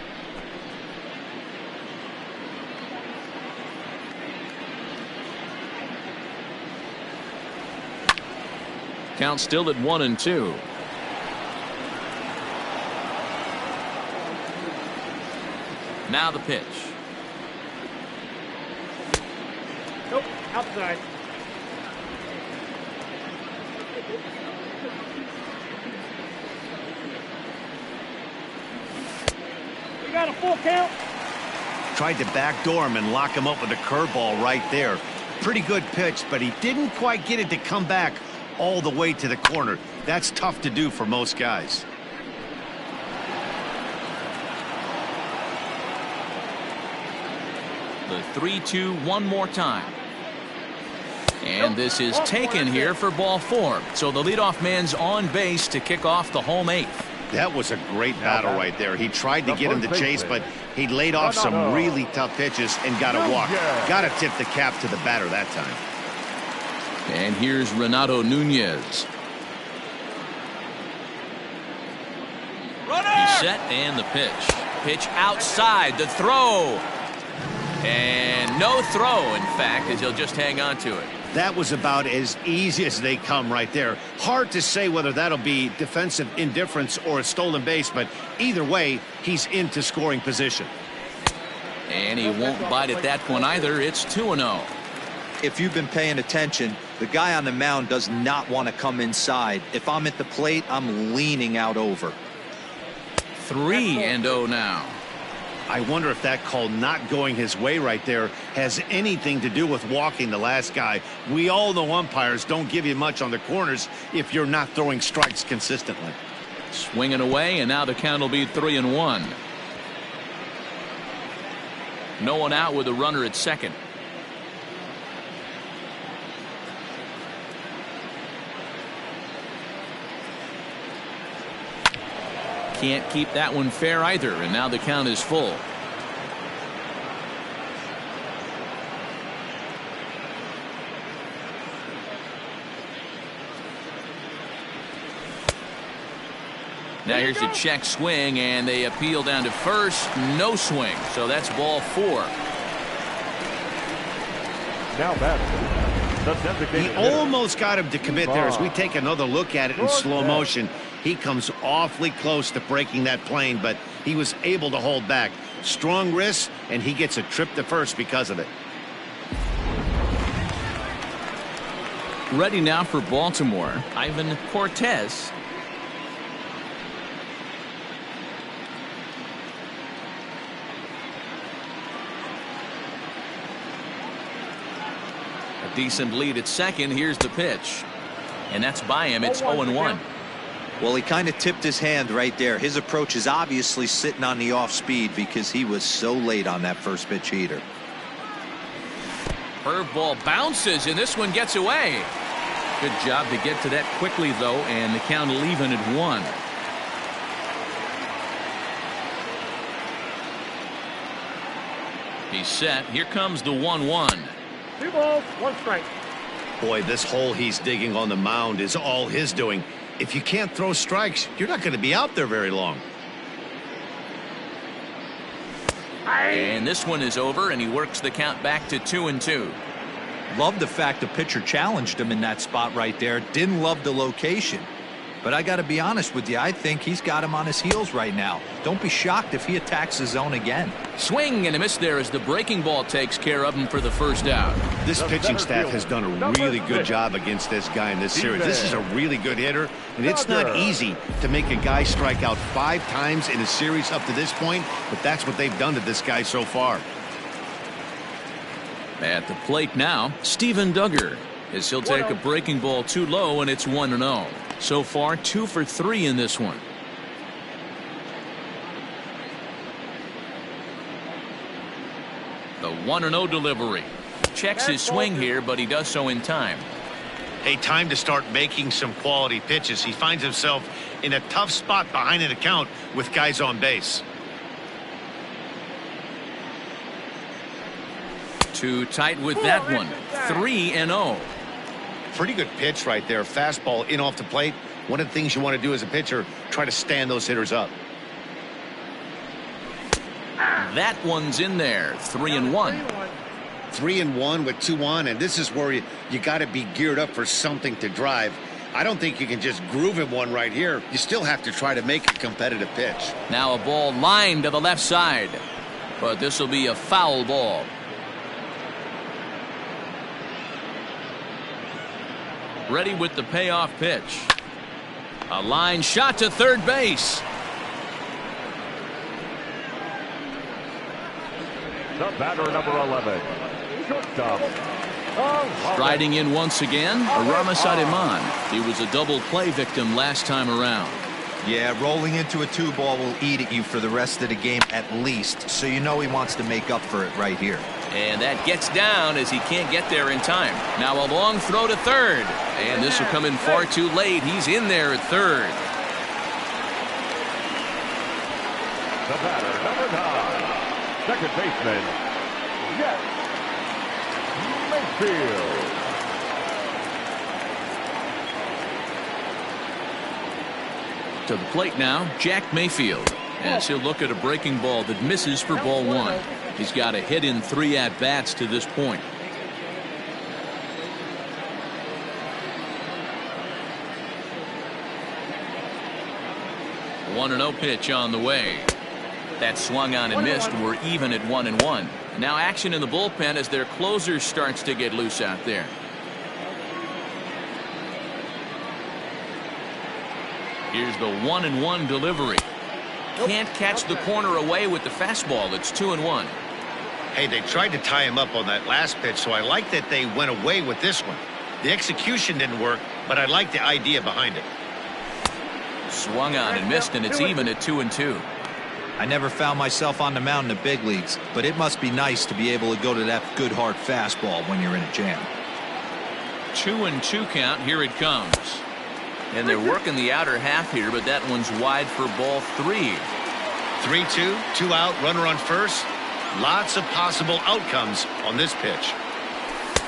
Count still at 1-2. Now the pitch. Nope, outside. We got a full count. Tried to backdoor him and lock him up with a curveball right there. Pretty good pitch, but he didn't quite get it to come back all the way to the corner. That's tough to do for most guys. The 3-2 one more time. And this is taken here for ball 4. So the leadoff man's on base to kick off the home 8th. That was a great battle right there. He tried to get him to chase, but he laid off some really tough pitches and got a walk. Got to tip the cap to the batter that time. And here's Renato Nunez. He's set, and the pitch. Pitch outside, the throw. And no throw, in fact, as he'll just hang on to it. That was about as easy as they come right there. Hard to say whether that'll be defensive indifference or a stolen base, but either way, he's into scoring position. And he won't bite at that one either. It's 2-0. If you've been paying attention, the guy on the mound does not want to come inside. If I'm at the plate, I'm leaning out over. 3-0 now. I wonder if that call not going his way right there has anything to do with walking the last guy. We all know umpires don't give you much on the corners if you're not throwing strikes consistently. Swinging away, and now the count will be 3-1. No one out with a runner at second. Can't keep that one fair either, and now the count is full. Now here's a check swing, and they appeal down to first. No swing, so that's ball 4. Now He almost got him to commit there. As we take another look at it in slow motion, he comes awfully close to breaking that plane, but he was able to hold back. Strong wrist, and he gets a trip to first because of it. Ready now for Baltimore, Ivan Cortez. A decent lead at second. Here's the pitch, and that's by him. It's 0-1. Well, he kind of tipped his hand right there. His approach is obviously sitting on the off speed because he was so late on that first pitch heater. Curveball bounces, and this one gets away. Good job to get to that quickly, though, and the count will even at 1. He's set. Here comes the 1-1. 2 balls, 1 strike. Boy, this hole he's digging on the mound is all his doing. If you can't throw strikes, you're not going to be out there very long. And this one is over, and he works the count back to 2-2. Love the fact the pitcher challenged him in that spot right there. Didn't love the location. But I got to be honest with you, I think he's got him on his heels right now. Don't be shocked if he attacks his zone again. Swing and a miss there as the breaking ball takes care of him for the first out. This pitching staff has done a really good job against this guy in this series. This is a really good hitter, and it's not easy to make a guy strike out 5 times in a series up to this point, but that's what they've done to this guy so far. At the plate now, Steven Duggar, as he'll take a breaking ball too low, and it's 1-0. So far, 2 for 3 in this one. The 1-0 delivery. Checks his swing here, but he does so in time. Hey, time to start making some quality pitches. He finds himself in a tough spot behind an account with guys on base. Too tight with that one. 3-0. Pretty good pitch right there. Fastball in off the plate. One of the things you want to do as a pitcher, try to stand those hitters up. That one's in there. 3-1. 3-1 with 2 on, and this is where you got to be geared up for something to drive. I don't think you can just groove him one right here. You still have to try to make a competitive pitch. Now a ball lined to the left side, but this will be a foul ball. Ready with the payoff pitch. A line shot to third base. The batter, number 11. Shortstop. Striding in once again, Aramis Ademan. He was a double play victim last time around. Yeah, rolling into a 2-ball will eat at you for the rest of the game at least, so you know he wants to make up for it right here. And that gets down as he can't get there in time. Now a long throw to third. And this will come in far too late. He's in there at third. The batter, number 9, second baseman, Jack Mayfield. To the plate now, Jack Mayfield, as he'll look at a breaking ball that misses for ball 1. He's got a hit in 3 at-bats to this point. 1-0 pitch on the way. That swung on and missed. We're even at 1-1. Now action in the bullpen as their closer starts to get loose out there. Here's the 1-1 delivery. Can't catch the corner away with the fastball. It's 2-1. Hey, they tried to tie him up on that last pitch, so I like that they went away with this one. The execution didn't work, but I like the idea behind it. Swung on and missed, and it's even at 2-2. I never found myself on the mound in the big leagues, but it must be nice to be able to go to that good hard fastball when you're in a jam. 2-2 count. Here it comes. And they're working the outer half here, but that one's wide for ball 3. 3-2, 2 out, runner on first. Lots of possible outcomes on this pitch.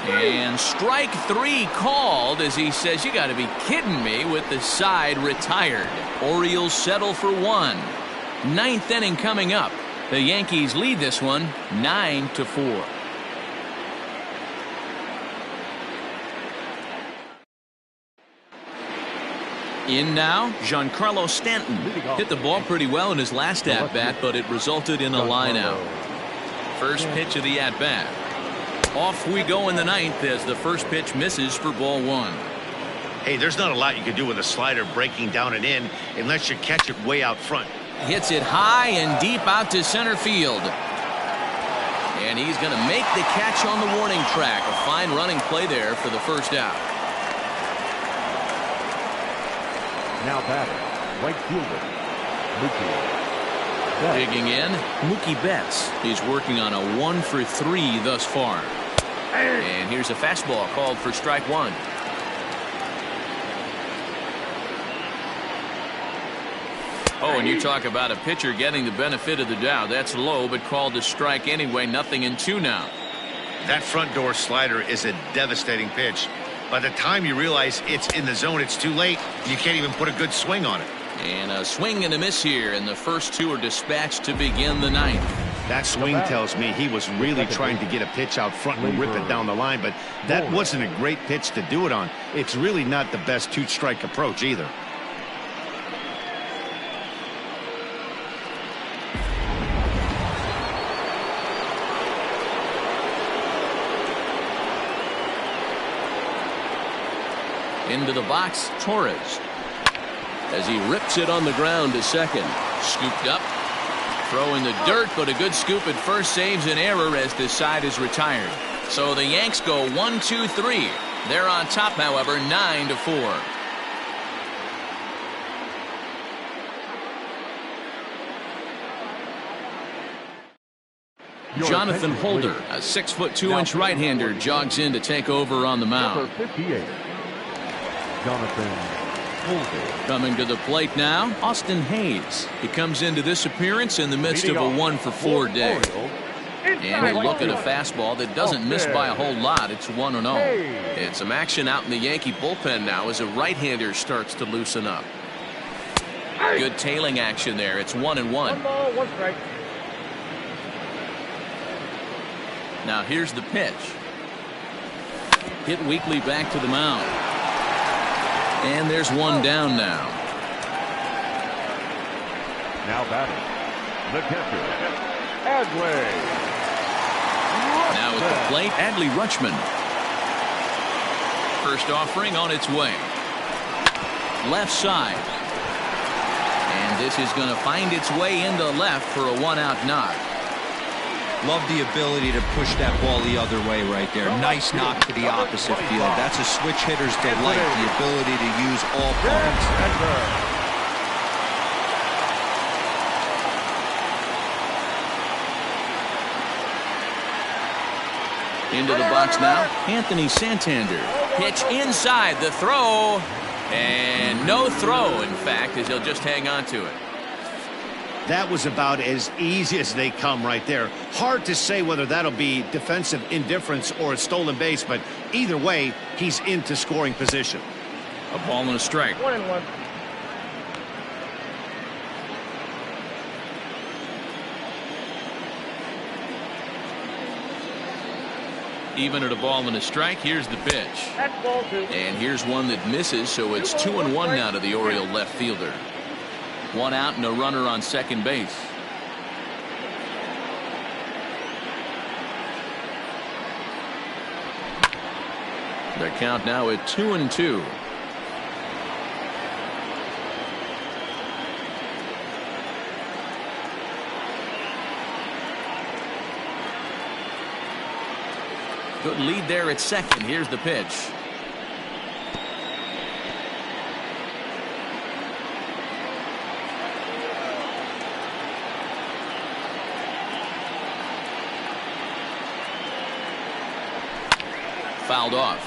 And strike 3 called as he says, you got to be kidding me, with the side retired. Orioles settle for 1. 9th inning coming up. The Yankees lead this one 9-4. In now, Giancarlo Stanton hit the ball pretty well in his last at-bat, but it resulted in a line-out. First pitch of the at-bat. Off we go in the 9th as the first pitch misses for ball 1. Hey, there's not a lot you can do with a slider breaking down and in unless you catch it way out front. Hits it high and deep out to center field. And he's going to make the catch on the warning track. A fine running play there for the first out. Now batting, right fielder, Mookie Betts. Digging in, Mookie Betts. He's working on a 1 for 3 thus far. And here's a fastball called for strike 1. Oh, and you talk about a pitcher getting the benefit of the doubt. That's low, but called a strike anyway. 0-2 now. That front door slider is a devastating pitch. By the time you realize it's in the zone, it's too late. You can't even put a good swing on it. And a swing and a miss here, and the first 2 are dispatched to begin the 9th. That swing tells me he was really trying to get a pitch out front and rip it down the line, but that wasn't a great pitch to do it on. It's really not the best 2-strike approach either. Into the box, Torres, as he rips it on the ground to second. Scooped up, throw in the dirt, but a good scoop at first saves an error as this side is retired. So the Yanks go 1-2-3. They're on top, however, 9-4. Jonathan Holder, a 6'2" right-hander, jogs in to take over on the mound. Number 58, Jonathan Holder. Coming to the plate now, Austin Hayes. He comes into this appearance in the midst of a 1 for 4 day. And he'll look at a fastball that doesn't miss by a whole lot. It's 1-0. And some action out in the Yankee bullpen now as a right-hander starts to loosen up. Good tailing action there. It's 1-1. 1 ball, 1 strike. Now here's the pitch. Hit weakly back to the mound. And there's one down now. Now batting, the catcher, Adley. Now at the plate, Adley Rutschman. First offering on its way. Left side. And this is going to find its way into left for a 1-out knock. Love the ability to push that ball the other way right there. Nice knock to the opposite field. That's a switch hitter's delight, the ability to use all parts. Into the box now, Anthony Santander. Pitch inside, the throw, and no throw, in fact, as he'll just hang on to it. That was about as easy as they come right there. Hard to say whether that'll be defensive indifference or a stolen base, but either way, he's into scoring position. A ball and a strike. 1-1. Even at a ball and a strike, here's the pitch. That's ball 2. And here's one that misses, so it's 2-1 now to the Oriole left fielder. One out and a runner on second base. The count now at 2-2. Good lead there at second. Here's the pitch. Fouled off.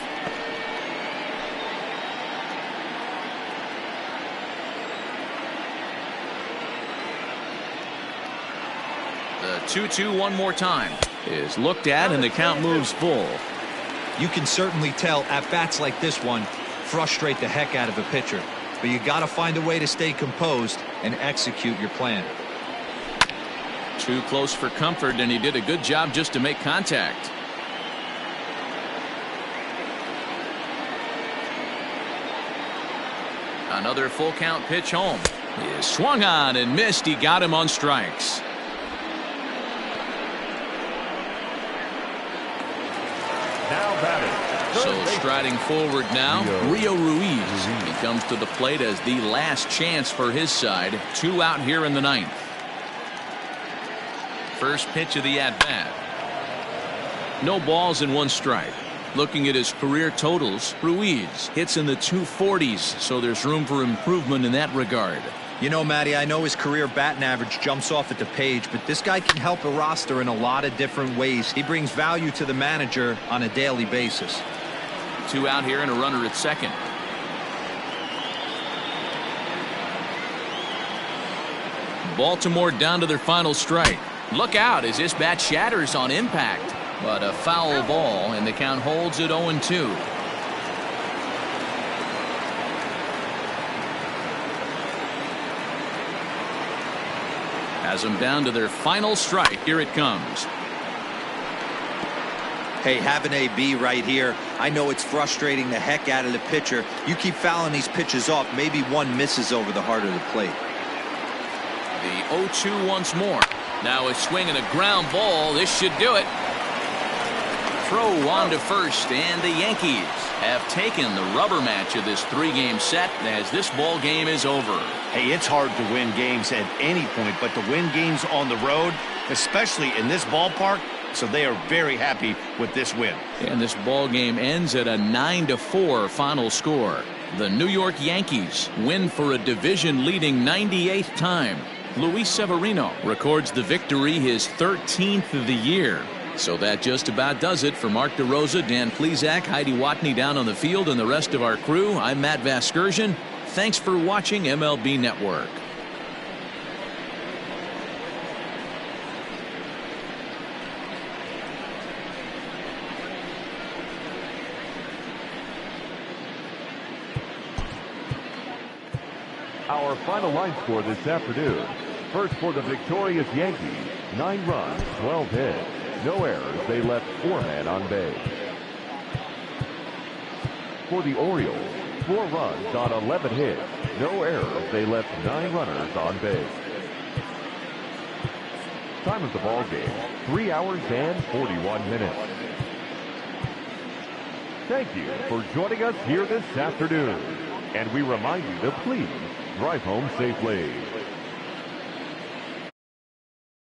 The 2-2 one more time is looked at, and the count moves full. You can certainly tell at bats like this one frustrate the heck out of a pitcher, but you got to find a way to stay composed and execute your plan. Too close for comfort, and he did a good job just to make contact. Another full count pitch home. He swung on and missed. He got him on strikes. Now batting. So striding forward now, Rio Ruiz. He comes to the plate as the last chance for his side. 2 out here in the 9th. First pitch of the at-bat. No balls and 1 strike. Looking at his career totals, Ruiz hits in the 240s, so there's room for improvement in that regard. You know, Matty, I know his career batting average jumps off at the page, but this guy can help a roster in a lot of different ways. He brings value to the manager on a daily basis. 2 out here and a runner at second. Baltimore down to their final strike. Look out as this bat shatters on impact. But a foul ball, and the count holds at 0-2. Has them down to their final strike. Here it comes. Hey, have an AB right here. I know it's frustrating the heck out of the pitcher. You keep fouling these pitches off, maybe one misses over the heart of the plate. The 0-2 once more. Now a swing and a ground ball. This should do it. Throw on to first, and the Yankees have taken the rubber match of this 3-game set as this ball game is over. Hey, it's hard to win games at any point, but to win games on the road, especially in this ballpark, so they are very happy with this win. And this ball game ends at a 9-4 final score. The New York Yankees win for a division-leading 98th time. Luis Severino records the victory, his 13th of the year. So that just about does it. For Mark DeRosa, Dan Plesac, Heidi Watney down on the field, and the rest of our crew, I'm Matt Vasgersian. Thanks for watching MLB Network. Our final line score this afternoon. First for the victorious Yankees, 9 runs, 12 hits. No errors, they left 4 men on base. For the Orioles, 4 runs on 11 hits. No errors, they left 9 runners on base. Time of the ball game, 3 hours and 41 minutes. Thank you for joining us here this afternoon. And we remind you to please drive home safely.